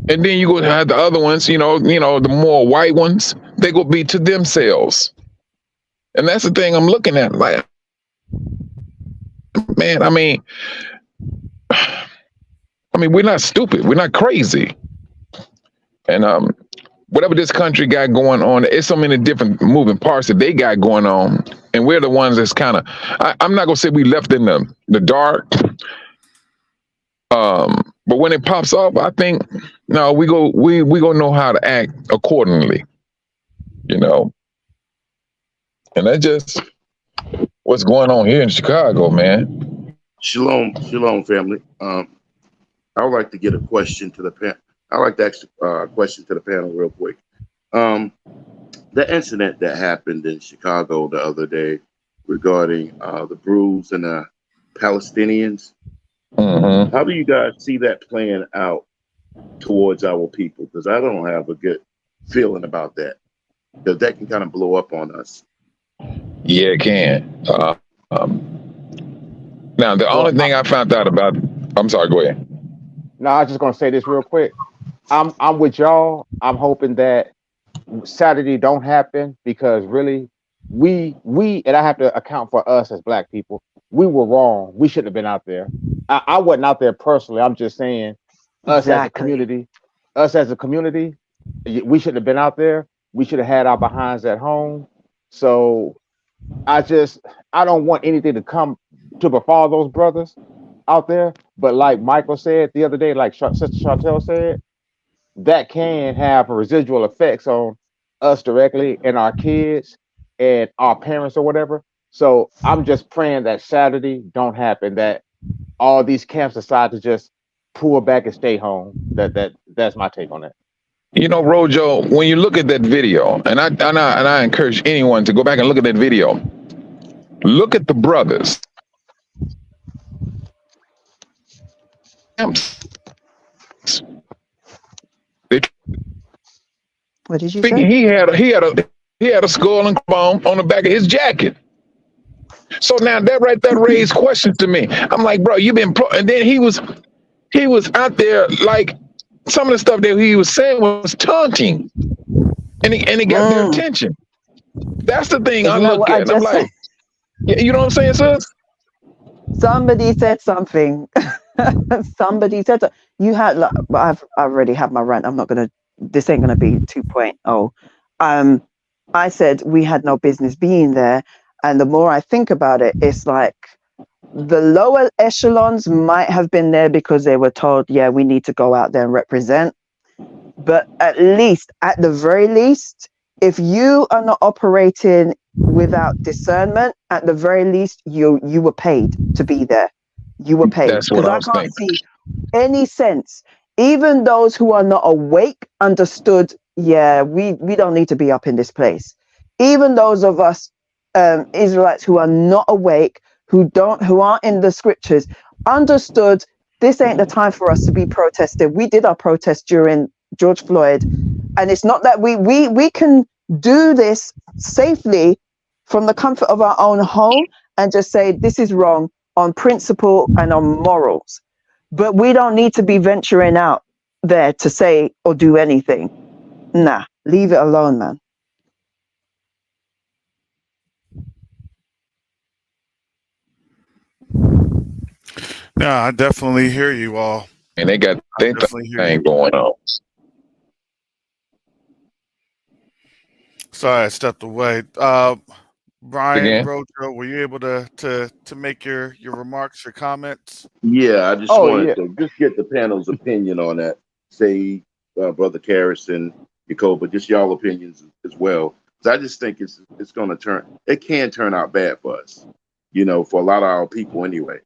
And then you go have the other ones, the more white ones, they go be to themselves. And that's the thing I'm looking at. Like, man, we're not stupid. We're not crazy. And whatever this country got going on, it's so many different moving parts that they got going on. And we're the ones that's kind of, I'm not going to say we left in the dark. But when it pops up, I think, no, we gonna know how to act accordingly, And that's just what's going on here in Chicago, man. Shalom, family. I would like to get a question to the panel. I'd like to ask a question to the panel real quick. The incident that happened in Chicago the other day regarding the Brews and the Palestinians, how do you guys see that playing out towards our people? Because I don't have a good feeling about that. Because that can kind of blow up on us. Yeah, it can. Now, the only thing I found out about, I'm sorry, go ahead. No, I was just gonna say this real quick. I'm with y'all. I'm hoping that Saturday don't happen, because really, we and I have to account for us as black people. We were wrong. We shouldn't have been out there. I wasn't out there personally. I'm just saying, us as a community, we shouldn't have been out there. We should have had our behinds at home. So I don't want anything to come to befall those brothers out there. But like Michael said the other day, like Sister Chantel said, that can have residual effects on us directly and our kids and our parents or whatever. So I'm just praying that Saturday don't happen, that all these camps decide to just pull back and stay home. That's my take on that. Rojo, when you look at that video, and I encourage anyone to go back and look at that video. Look at the brothers. What did you say? He had a skull and bone on the back of his jacket. So now that raised questions to me. I'm like, bro, and then he was out there, like, some of the stuff that he was saying was taunting, and he got their attention. That's the thing I look at. I'm like, you know what I'm saying, sis? Somebody said something. Somebody said that you had. Like, I already had my rant. I'm not gonna. This ain't gonna be 2.0. I said we had no business being there, and the more I think about it, it's like the lower echelons might have been there because they were told, yeah, we need to go out there and represent. But at the very least, if you are not operating without discernment, at the very least, you were paid to be there. You were paid. That's what Because I I was can't thinking. see any sense. Even those who are not awake understood, yeah, we don't need to be up in this place. Even those of us Israelites who are not awake, who aren't in the scriptures, understood this ain't the time for us to be protesting. We did our protest during George Floyd, and it's not that we can do this safely from the comfort of our own home and just say this is wrong on principle and on morals. But we don't need to be venturing out there to say or do anything. Nah, leave it alone, man. Yeah, I definitely hear you all. And they got I their definitely hear thing you. going on. Sorry, I stepped away. Brian, Again? Rojo, were you able to make your remarks, your comments? Yeah, I just Oh wanted yeah, to just get the panel's opinion on that. Say, Brother Karras and Jacoba, just y'all opinions as well. Because I just think it's going to it can turn out bad for us, for a lot of our people anyway,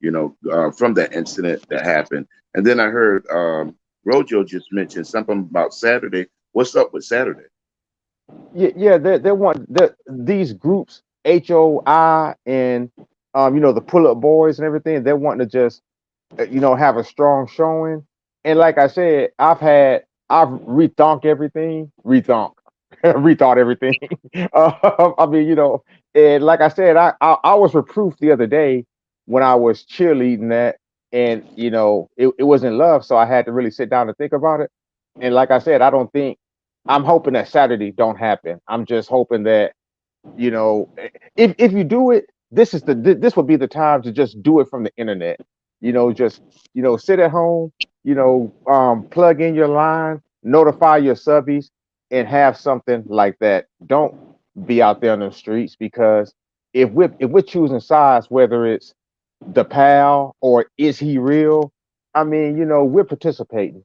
from that incident that happened. And then I heard Rojo just mention something about Saturday. What's up with Saturday? yeah. They want these groups, HOI and the pull up boys and everything. They want to just have a strong showing. And like I said, I've rethought everything, rethought everything. I mean, and like I said, I was reproof the other day when I was cheerleading that, and it wasn't love, so I had to really sit down and think about it. And like I said, I'm hoping that Saturday don't happen. I'm just hoping that if you do it, this would be the time to just do it from the internet. Just sit at home, plug in your line, notify your subbies, and have something like that. Don't be out there on the streets, because if we're choosing sides, whether it's the pal or is he real, I mean, we're participating.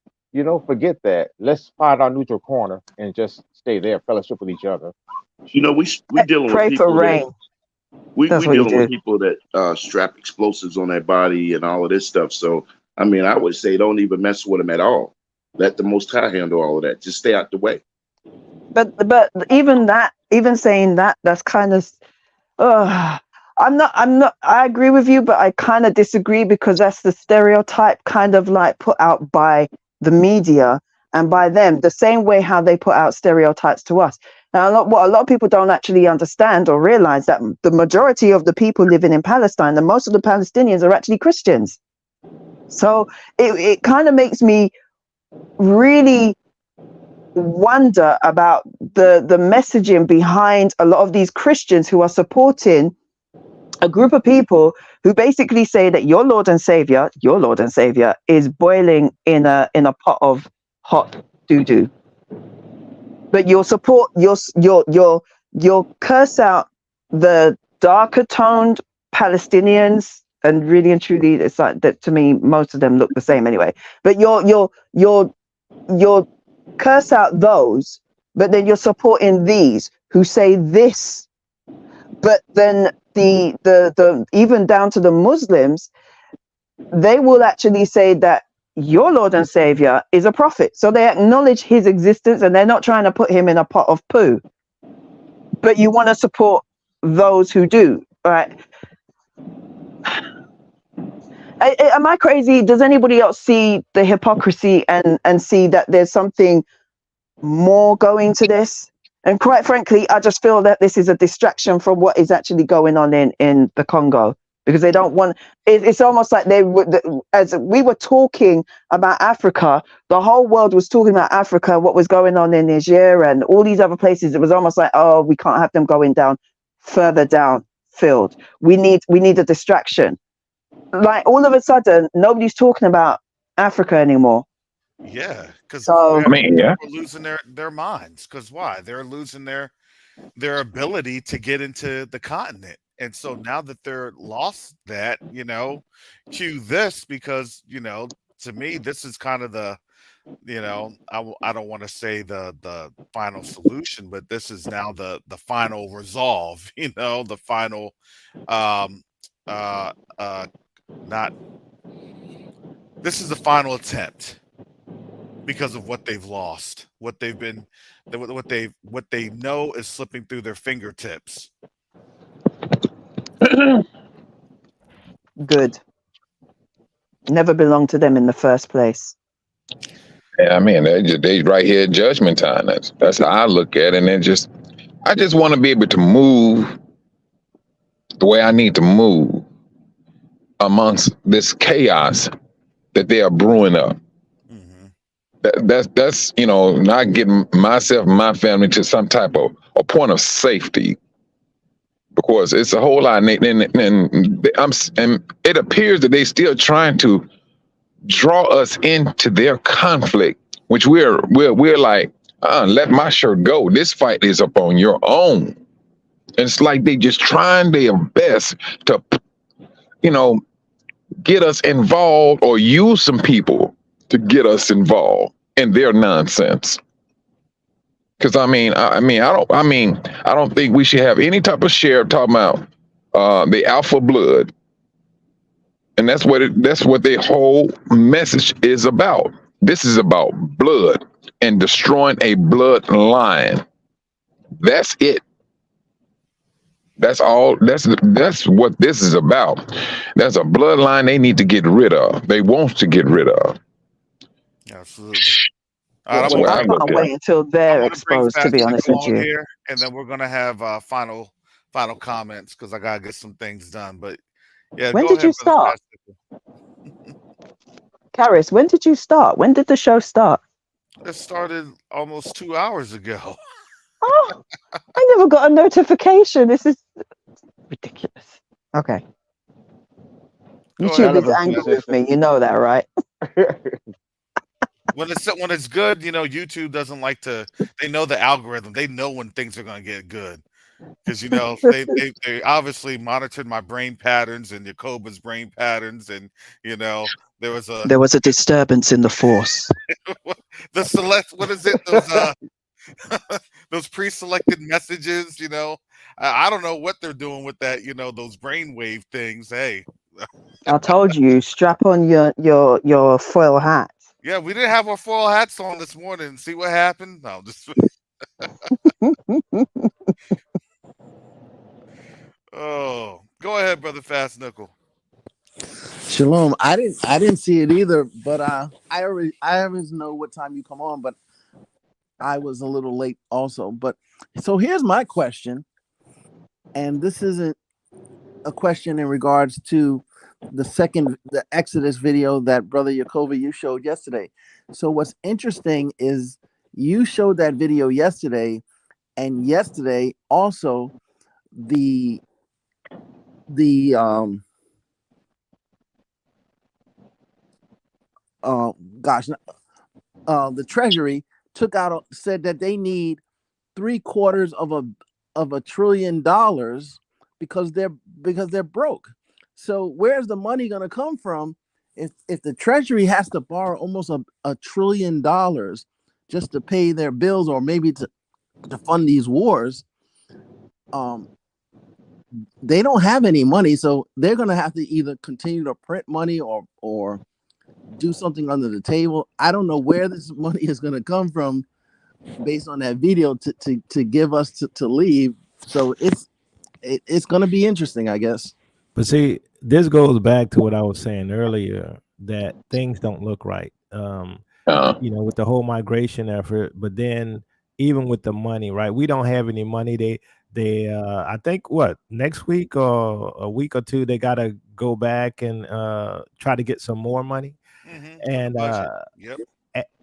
Forget that. Let's find our neutral corner and just stay there, fellowship with each other. We dealing with Pray for people that rain. we That's what you dealing with do. people that strap explosives on their body and all of this stuff. So I mean, I would say don't even mess with them at all. Let the Most High handle all of that. Just stay out the way. But even saying that, that's kind of I'm not I agree with you, but I kind of disagree, because that's the stereotype kind of like put out by the media and by them, the same way how they put out stereotypes to us. Now, what a lot of people don't actually understand or realize, that the majority of the people living in Palestine, and most of the Palestinians, are actually Christians. So it kind of makes me really wonder about the messaging behind a lot of these Christians who are supporting a group of people who basically say that your Lord and Savior is boiling in a pot of hot doo-doo. But you'll curse out the darker toned Palestinians, and really and truly, it's like that to me. Most of them look the same anyway. But you're curse out those, but then you're supporting these who say this. But then the even down to the Muslims, they will actually say that your Lord and Savior is a prophet. So they acknowledge his existence, and they're not trying to put him in a pot of poo. But you want to support those who do, right? Am I crazy? Does anybody else see the hypocrisy and see that there's something more going to this? And quite frankly, I just feel that this is a distraction from what is actually going on in the Congo, because they don't want it's almost like they would, as we were talking about Africa, the whole world was talking about Africa, what was going on in Niger and all these other places. It was almost like, oh, we can't have them going down further down field. We need a distraction. like all of a sudden, nobody's talking about Africa anymore. Yeah, because So I mean, yeah. people are losing their minds. Because why? They're losing their ability to get into the continent. And so now that they're lost that, cue this, because, to me, this is kind of the, I don't want to say the final solution, but this is now the final resolve, the final, um, uh, not, this is the final attempt because of what they've lost, what they've been, what they know is slipping through their fingertips. good. Never belonged to them in the first place. Yeah, I mean, they right here at judgment time. That's how I look at it. And I just want to be able to move the way I need to move amongst this chaos that they are brewing up. That's not getting myself and my family to some type of a point of safety, because it's a whole lot, and it appears that they still trying to draw us into their conflict, which we're like, let my shirt go. This fight is up on your own. And it's like they just trying their best to, get us involved, or use some people to get us involved in their nonsense. Because I don't think we should have any type of share talking about the alpha blood, and that's what their whole message is about. This is about blood and destroying a bloodline. That's it. That's all. That's what this is about. That's a bloodline they need to get rid of. They want to get rid of. Absolutely. That's I'm what I I look can't at. wait until I'm they're going to bring exposed, to Fast be honest Nickel with on you. here, and then we're going to have final comments, because I got to get some things done. But yeah, When go did ahead, you Brother start? Fast Nickel. Karis, when did you start? When did the show start? It started almost 2 hours ago. Oh, I never got a notification. This is ridiculous. Okay. Go YouTube ahead, is Brother angry Fast. with me. You know that, right? When it's good, YouTube doesn't like to. They know the algorithm. They know when things are going to get good, because they obviously monitored my brain patterns and Jacoba's brain patterns, and there was a disturbance in the force. the select. What is it? Those those pre-selected messages. I don't know what they're doing with that. Those brainwave things. Hey. I told you, strap on your foil hat. Yeah, we didn't have our foil hats on this morning. See what happened? No, just. Oh, go ahead, Brother Fast Nickel. Shalom. I didn't see it either, but I always know what time you come on, but I was a little late also. But so here's my question, and this isn't a question in regards to the Exodus video that Brother Jacoba you showed yesterday. So what's interesting is you showed that video yesterday, and yesterday also the Treasury said that they need $750 billion because they're broke. So where's the money going to come from if the Treasury has to borrow almost $1 trillion just to pay their bills, or maybe to fund these wars? They don't have any money, so they're going to have to either continue to print money or do something under the table. I don't know where this money is going to come from based on that video to give us to leave. So it's going to be interesting, I guess. But see, this goes back to what I was saying earlier, that things don't look right. With the whole migration effort, but then even with the money, right? We don't have any money. They I think next week or a week or two, they got to go back and try to get some more money. And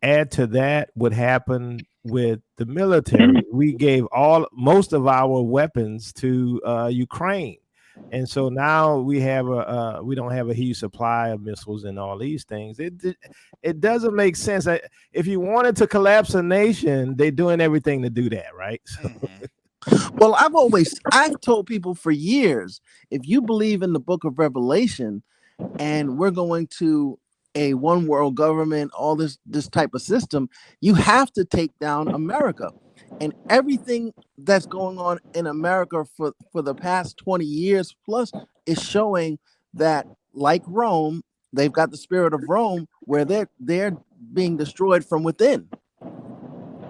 add to that what happened with the military. We gave most of our weapons to Ukraine, And so now we have we don't have a huge supply of missiles and all these things. It doesn't make sense. If you wanted to collapse a nation, they're doing everything to do that, right? So, Well, I've told people for years, if you believe in the book of Revelation and we're going to a one world government, all this type of system, you have to take down America. And everything that's going on in America for the past 20 years plus is showing that, like Rome, they've got the spirit of Rome where they're being destroyed from within.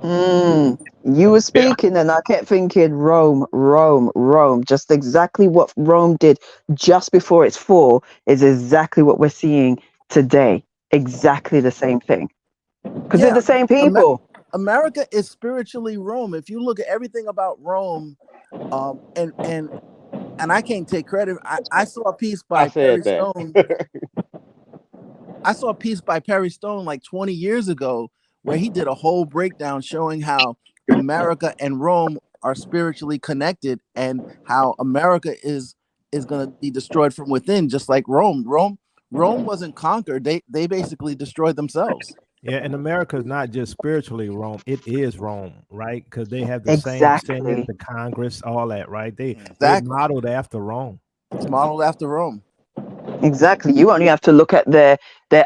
You were speaking and I kept thinking Rome. Just exactly what Rome did just before its fall is exactly what we're seeing today. Exactly the same thing. Because they're the same people. America is spiritually Rome. If you look at everything about Rome, and I can't take credit. I saw a piece by Perry Stone. I saw a piece by Perry Stone like 20 years ago where he did a whole breakdown showing how America and Rome are spiritually connected and how America is going to be destroyed from within, just like Rome. Rome wasn't conquered. They basically destroyed themselves. Yeah, and America is not just spiritually Rome; it is Rome, right? Because they have the same Senate, the Congress, all that, right? They're modeled after Rome. It's modeled after Rome. Exactly. You only have to look at their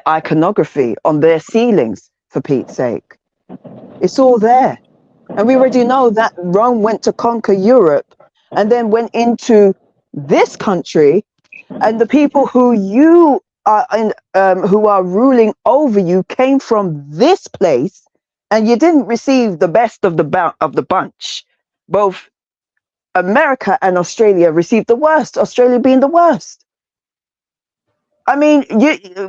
iconography on their ceilings, for Pete's sake. It's all there. And we already know that Rome went to conquer Europe and then went into this country, and the people who you are who are ruling over you came from this place, and you didn't receive the best of the bunch. Both America and Australia received the worst, Australia being the worst. I mean,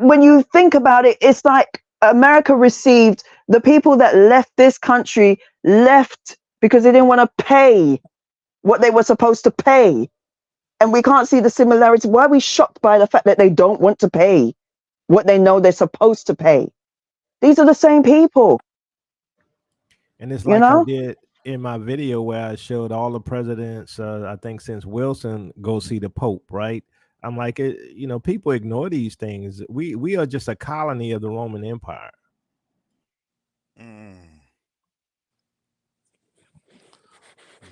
when you think about it, it's like America received the people that left this country left because they didn't want to pay what they were supposed to pay. And we can't see the similarity. Why are we shocked by the fact that they don't want to pay what they know they're supposed to pay? These are the same people. And it's like I did in my video where I showed all the presidents, I think since Wilson, go see the Pope, right? I'm like, people ignore these things. We are just a colony of the Roman Empire.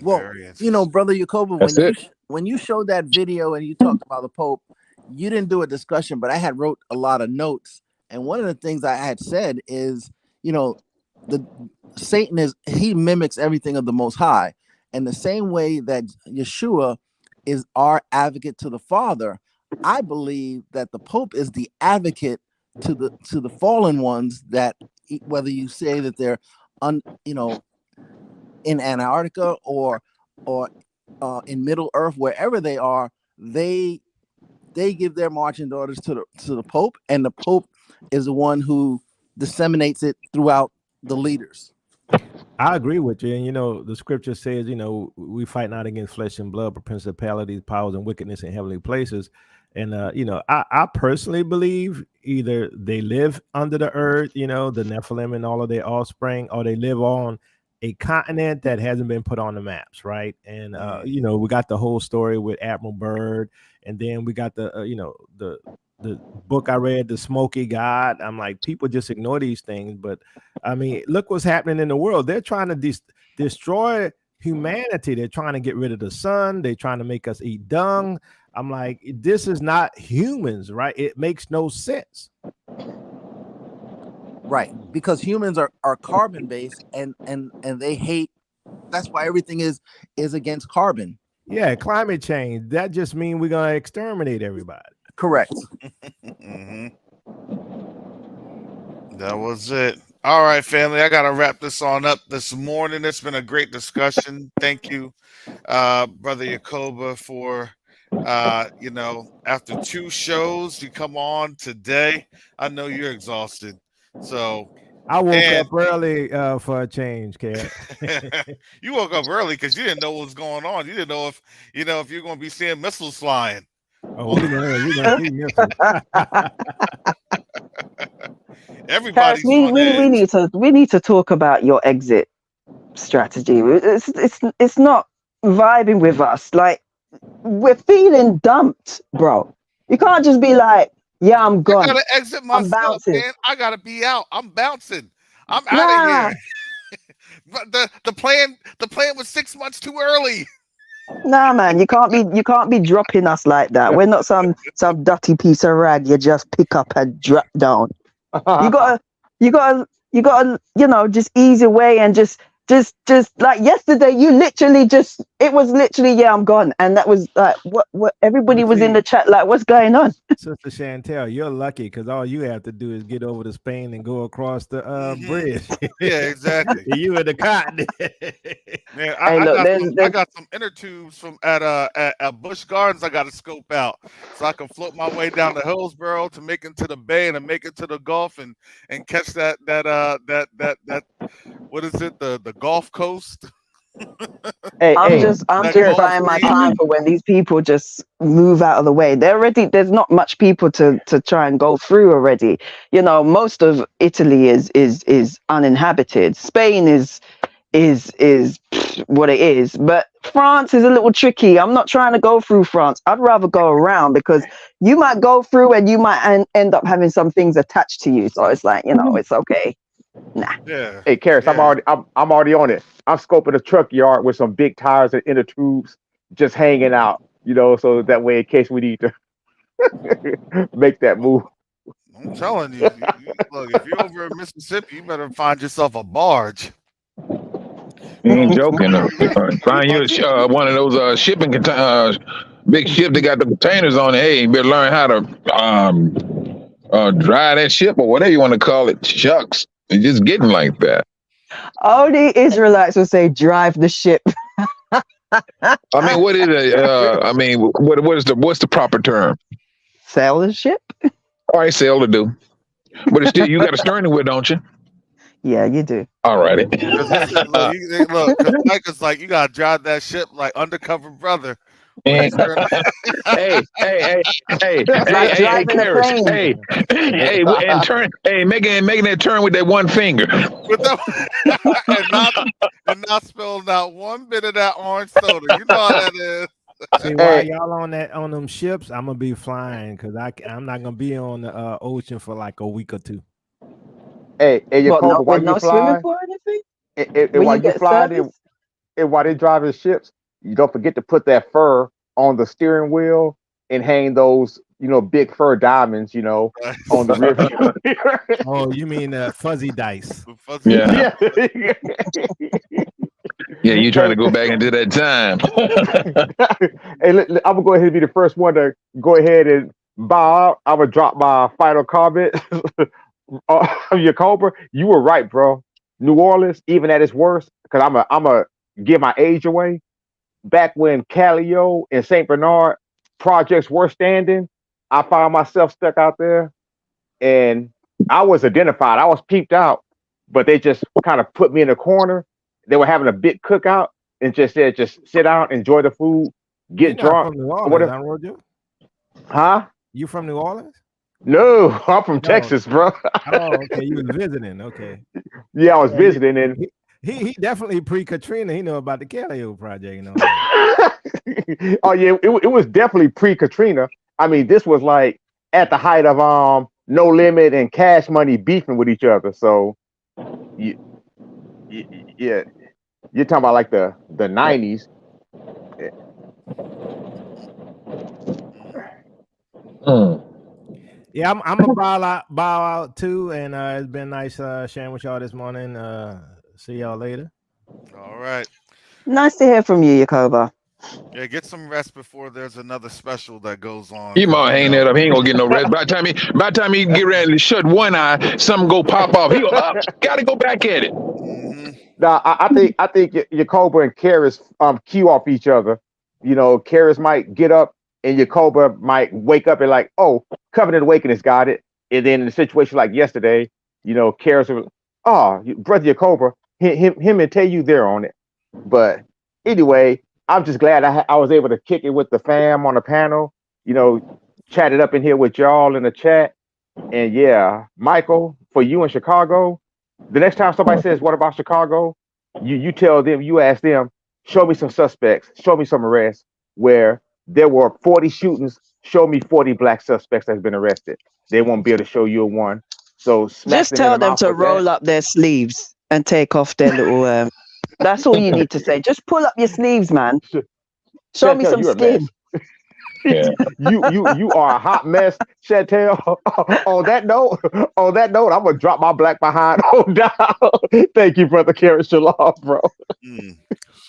Well, Brother Yacoba, when you showed that video and you talked about the Pope, you didn't do a discussion, but I had wrote a lot of notes. And one of the things I had said is, the Satan he mimics everything of the Most High. And the same way that Yeshua is our advocate to the Father, I believe that the Pope is the advocate to the fallen ones, that whether you say that they're in Antarctica or in Middle Earth, wherever they are, they give their marching orders to the Pope, and the Pope is the one who disseminates it throughout the leaders. I agree with you. And, the scripture says, we fight not against flesh and blood, but principalities, powers, and wickedness in heavenly places. And, I personally believe either they live under the earth, the Nephilim and all of their offspring, or they live on a continent that hasn't been put on the maps, right? And, we got the whole story with Admiral Byrd, and then we got the book I read, The Smoky God. I'm like, people just ignore these things. But, I mean, look what's happening in the world. They're trying to destroy humanity. They're trying to get rid of the sun. They're trying to make us eat dung. I'm like, this is not humans, right? It makes no sense. Right, because humans are carbon based and they hate. That's why everything is against carbon. Yeah, climate change. That just means we're gonna exterminate everybody. Correct. That was it. All right, family. I gotta wrap this on up this morning. It's been a great discussion. Thank you, Brother Yacoba, for after 2 shows, you come on today. I know you're exhausted. So I woke up early for a change, Kat. You woke up early because you didn't know what was going on. You didn't know if you're going to be seeing missiles flying. Oh, we're gonna see missiles. Everybody's we need to talk about your exit strategy. It's not vibing with us. Like, we're feeling dumped, bro. You can't just be like, yeah, I'm I gone. gotta exit I'm myself, bouncing. man. I gotta be out. I'm bouncing. I'm out of Nah, here. But the plan was 6 months too early. nah, man. You can't be dropping us like that. We're not some dirty piece of rag you just pick up and drop down. You gotta, you gotta, just ease away and just like yesterday, you literally it was literally, yeah, I'm gone. And that was like, what everybody was in the chat, like, what's going on? Sister Chantel, you're lucky because all you have to do is get over to Spain and go across the bridge. Yeah, exactly. You in the continent. Man, Hey, look, I got some inner tubes from at Busch Gardens I got to scope out so I can float my way down to Hillsborough to make it to the bay and to make it to the Gulf and catch that what is it, the Gulf Coast? I'm just buying my time for when these people just move out of the way. There's not much people to try and go through already. Most of Italy is uninhabited. Spain is what it is, but France is a little tricky. I'm not trying to go through France. I'd rather go around because you might go through and you might end up having some things attached to you. So it's like, it's okay. Nah. Yeah. Hey, Karis, I'm already on it. I'm scoping a truck yard with some big tires and inner tubes just hanging out, so that way in case we need to make that move. I'm telling you, look, if you're over in Mississippi, you better find yourself a barge. You ain't joking. Find you one of those shipping big ship that got the containers on it. Hey, you better learn how to dry that ship or whatever you want to call it. Shucks, it's just getting like that. Only Israelites will say, "Drive the ship." I mean, what is it? I mean, what's the proper term? Sail the ship. All right, sail to do, but it's still you got a steering wheel, don't you? Yeah, you do. All righty. Look, Mike is like, you gotta drive that ship like undercover brother. Hey, hey, and turn, making that turn with that one finger. and not spilling out one bit of that orange soda. You know how that is. See, while y'all on them ships, I'm gonna be flying because I'm not gonna be on the ocean for like a week or two. Hey, Jacob, while no you fly, or anything? and while you fly, and while they driving ships, you don't forget to put that fur on the steering wheel and hang those, big fur diamonds, on the rear view. Oh, you mean fuzzy dice? Yeah. Yeah, you trying to go back into that time. Hey, I'm gonna go ahead and be the first one to go ahead and bow out. I'm gonna drop my final comment. Your Cobra, you were right, bro. New Orleans, even at its worst, because I'm a give my age away. Back when Callio and Saint Bernard projects were standing, I found myself stuck out there, and I was identified. I was peeped out, but they just kind of put me in a corner. They were having a big cookout and just said, "Just sit down, enjoy the food, get drunk." From New Orleans, huh? You from New Orleans? No, I'm from Texas, bro. Oh, okay. You was visiting. Okay. Yeah, I was visiting, and he definitely pre-Katrina. He know about the Callio project. Oh yeah, it was definitely pre-Katrina. I mean, this was like at the height of No Limit and Cash Money beefing with each other. So, yeah, you're talking about like the 90s. Yeah, I'm a bow out too, and it's been nice sharing with y'all this morning. See y'all later. All right. Nice to hear from you, Yakoba. Yeah, get some rest before there's another special that goes on. He might hang that up. He ain't gonna get no rest. By the time he get ready to shut one eye, something go pop off. He go up. Gotta go back at it. Now, I think Yakoba and Karis cue off each other. Karis might get up and Yakoba might wake up and like, oh, Covenant Awakenings got it. And then in a situation like yesterday, Karis will, oh, brother Yakoba, him and Tayu, they're on it. But anyway, I'm just glad I was able to kick it with the fam on the panel, chat it up in here with y'all in the chat. And yeah, Michael, for you in Chicago, the next time somebody says, what about Chicago? You tell them, you ask them, show me some suspects, show me some arrests. where there were 40 shootings. Show me 40 black suspects that's been arrested. They won't be able to show you a one. So smack Just them in tell the them mouth to with that. roll up their sleeves and take off their little. That's all you need to say. Just pull up your sleeves, man. Show me Chantel, some you're a mess. skin. Yeah. You are a hot mess, Chantel. On that note, I'm gonna drop my black behind on down. Thank you, brother Karen Shalom, bro.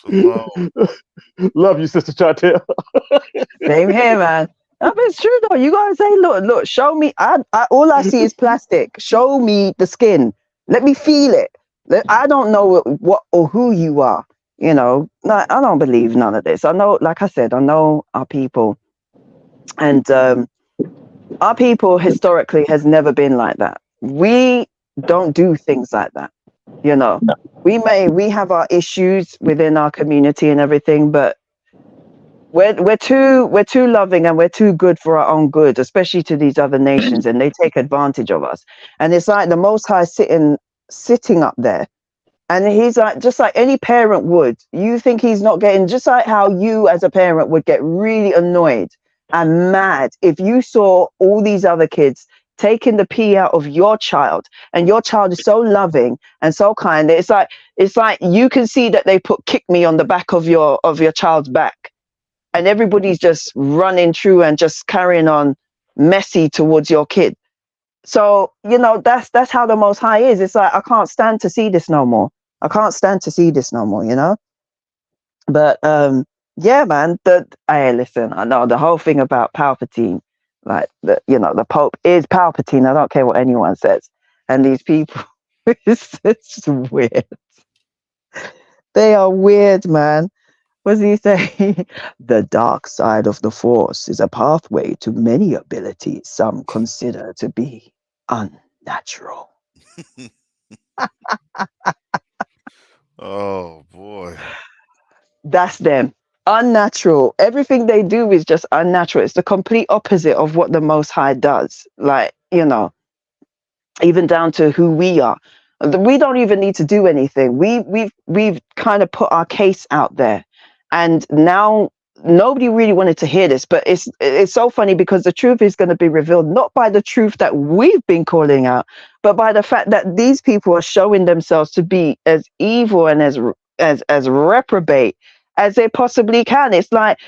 Shalom. Love you, sister Chantel. Same here, man. But it's true though. You gotta say, look, show me. All I see is plastic. Show me the skin. Let me feel it. I don't know what or who you are. You know, I don't believe none of this. I know, like I said, I know our people, and our people historically has never been like that. We don't do things like that. You know, we have our issues within our community and everything, but we're too loving and we're too good for our own good, especially to these other nations, and they take advantage of us. And it's like the Most High sitting up there, and he's like, just like any parent would. You think he's not getting, just like how you as a parent would get really annoyed and mad if you saw all these other kids taking the pee out of your child, and your child is so loving and so kind. It's like you can see that they put "kick me" on the back of your child's back, and everybody's just running through and just carrying on messy towards your kid. So, you know, that's how the Most High is. It's like, I can't stand to see this no more. I can't stand to see this no more, you know? But yeah, man, hey, listen, I know the whole thing about Palpatine, like the Pope is Palpatine. I don't care what anyone says. And these people, it's weird. They are weird, man. What does he say? The dark side of the Force is a pathway to many abilities some consider to be unnatural. Oh boy. That's them. Unnatural. Everything they do is just unnatural. It's the complete opposite of what the Most High does. Like, you know, even down to who we are. We don't even need to do anything. We've kind of put our case out there, and now nobody really wanted to hear this. But it's so funny because the truth is going to be revealed not by the truth that we've been calling out, but by the fact that these people are showing themselves to be as evil and as reprobate as they possibly can. It's like,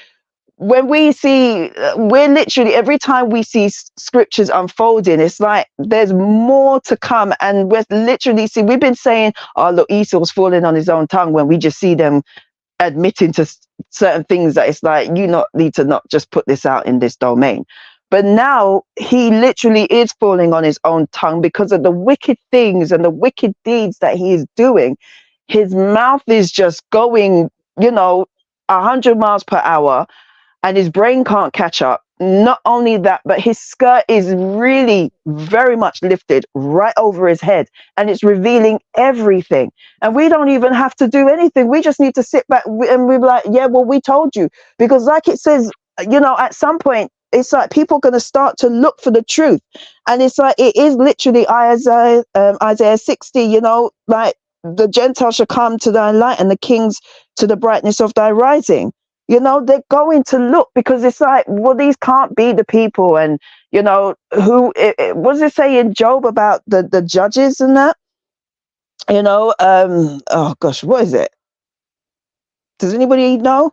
when we see, we're literally, every time we see scriptures unfolding, it's like there's more to come. And we're literally we've been saying, oh look, Esau's falling on his own tongue, when we just see them admitting to certain things that it's like, you not need to not just put this out in this domain. But now he literally is falling on his own tongue because of the wicked things and the wicked deeds that he is doing. His mouth is just going, 100 miles per hour, and his brain can't catch up. Not only that, but his skirt is really very much lifted right over his head, and it's revealing everything. And we don't even have to do anything. We just need to sit back and we're like, yeah, well, we told you. Because like it says, at some point, it's like people are going to start to look for the truth. And it's like, it is literally Isaiah 60, like the Gentiles shall come to thy light and the kings to the brightness of thy rising. They're going to look, because it's like, well, these can't be the people. And, what does it say in Job about the judges and that? Oh gosh, what is it? Does anybody know?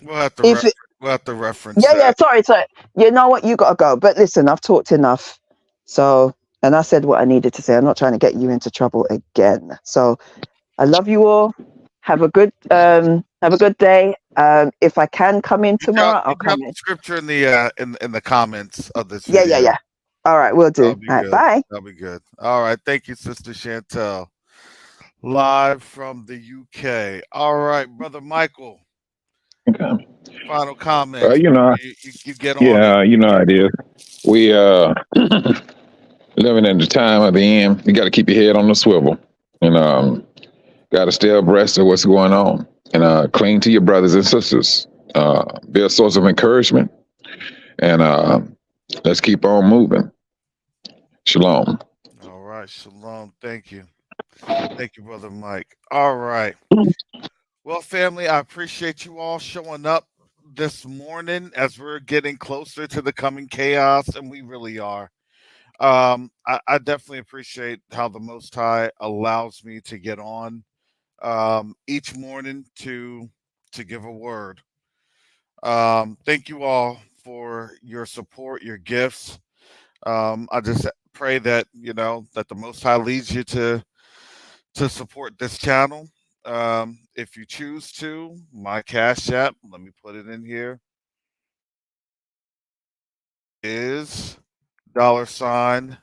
We'll have to reference Yeah, that. sorry. You know what? You got to go. But listen, I've talked enough. So, and I said what I needed to say. I'm not trying to get you into trouble again. So I love you all. Have a good day. If I can come in tomorrow, I'll come in. Scripture in the comments of this Yeah, video. yeah. All right, we'll do. All right, Good. bye. That'll be good. All right, thank you, Sister Chantel. Live from the UK. All right, Brother Michael. Okay. Final comments. You get on. Yeah, how it is. We living in the time of the end. You got to keep your head on the swivel, and got to stay abreast of what's going on, and cling to your brothers and sisters. Be a source of encouragement, and let's keep on moving. Shalom. All right, shalom. Thank you, Brother Mike. All right. Well, family, I appreciate you all showing up this morning as we're getting closer to the coming chaos, and we really are. I definitely appreciate how the Most High allows me to get on each morning to give a word. Thank you all for your support, your gifts. I just pray that that the Most High leads you to support this channel. If you choose to, my Cash App, let me put it in here, is $COVAWK.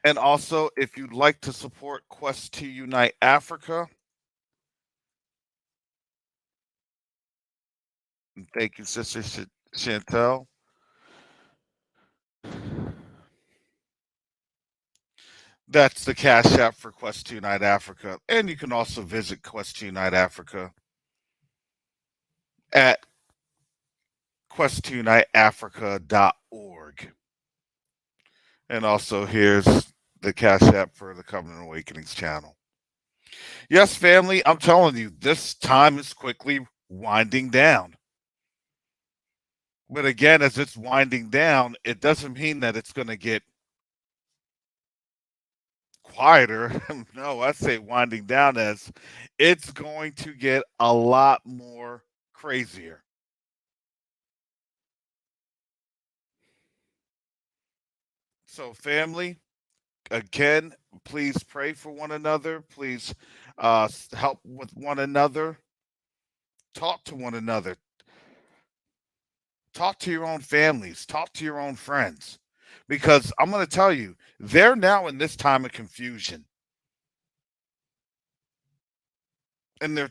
And also, if you'd like to support Quest to Unite Africa, thank you, Sister Chantel. That's the Cash App for Quest to Unite Africa. And you can also visit Quest to Unite Africa at questtouniteafrica.org. And also, here's the Cash App for the Covenant Awakenings channel. Yes, family, I'm telling you, this time is quickly winding down. But again, as it's winding down, it doesn't mean that it's going to get quieter. No, I say winding down as it's going to get a lot more crazier. So, family, again, please pray for one another. Please help with one another. Talk to one another. Talk to your own families. Talk to your own friends. Because I'm going to tell you, they're now in this time of confusion. And they're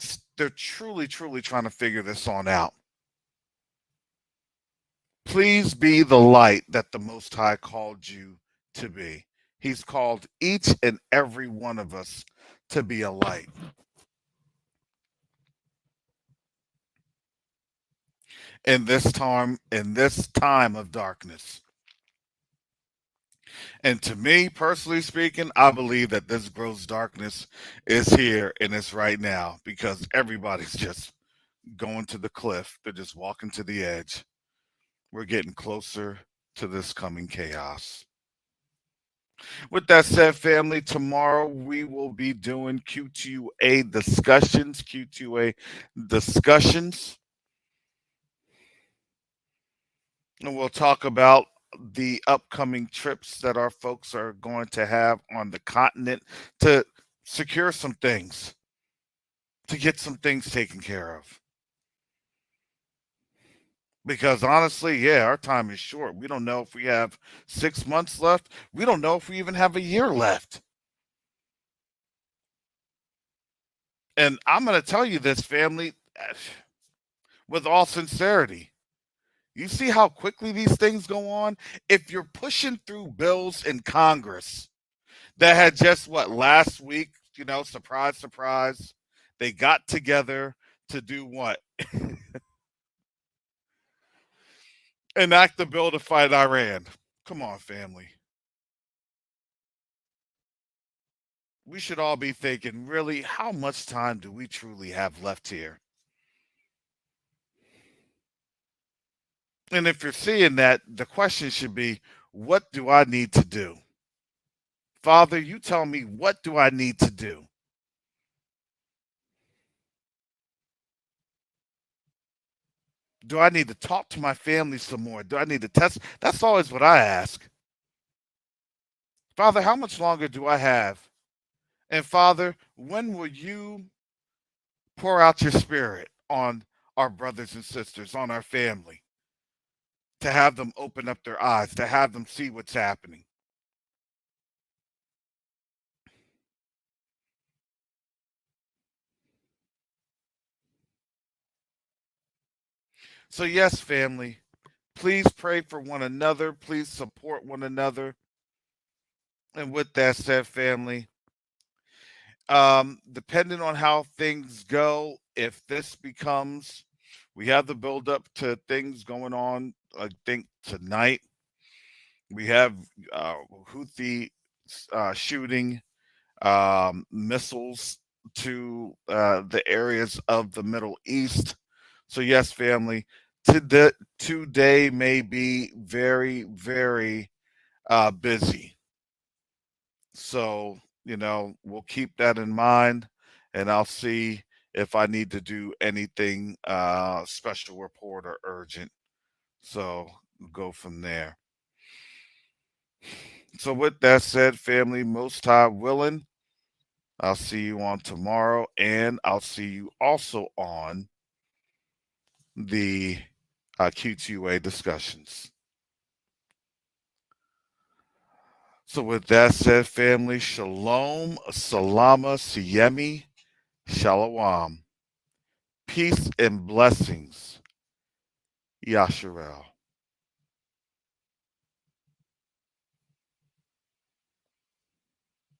truly, truly trying to figure this on out. Please be the light that the Most High called you to be. He's called each and every one of us to be a light. In this time of darkness. And to me, personally speaking, I believe that this gross darkness is here and it's right now because everybody's just going to the cliff. They're just walking to the edge. We're getting closer to this coming chaos. With that said, family, tomorrow we will be doing Q2A discussions. And we'll talk about the upcoming trips that our folks are going to have on the continent to secure some things, to get some things taken care of. Because honestly, yeah, our time is short. We don't know if we have 6 months left. We don't know if we even have a year left. And I'm going to tell you this, family, with all sincerity. You see how quickly these things go on? If you're pushing through bills in Congress that had just last week, surprise, surprise, they got together to do what? Enact the bill to fight Iran. Come on, family. We should all be thinking, really, how much time do we truly have left here? And if you're seeing that, the question should be, what do I need to do? Father, you tell me, what do I need to do? Do I need to talk to my family some more? Do I need to test? That's always what I ask. Father, how much longer do I have? And Father, when will you pour out your spirit on our brothers and sisters, on our family, to have them open up their eyes, to have them see what's happening? So yes, family, please pray for one another. Please support one another. And with that said, family, depending on how things go, if this becomes, we have the build up to things going on I think tonight we have Houthi shooting missiles to the areas of the Middle East. So yes, family, today may be very, very busy. So, we'll keep that in mind, and I'll see if I need to do anything special report or urgent. So go from there. So with that said, family, most high willing, I'll see you on tomorrow, and I'll see you also on the Q2A discussions. So with that said, family, shalom, salama, siyemi, shalom. Peace and blessings. Yasharel.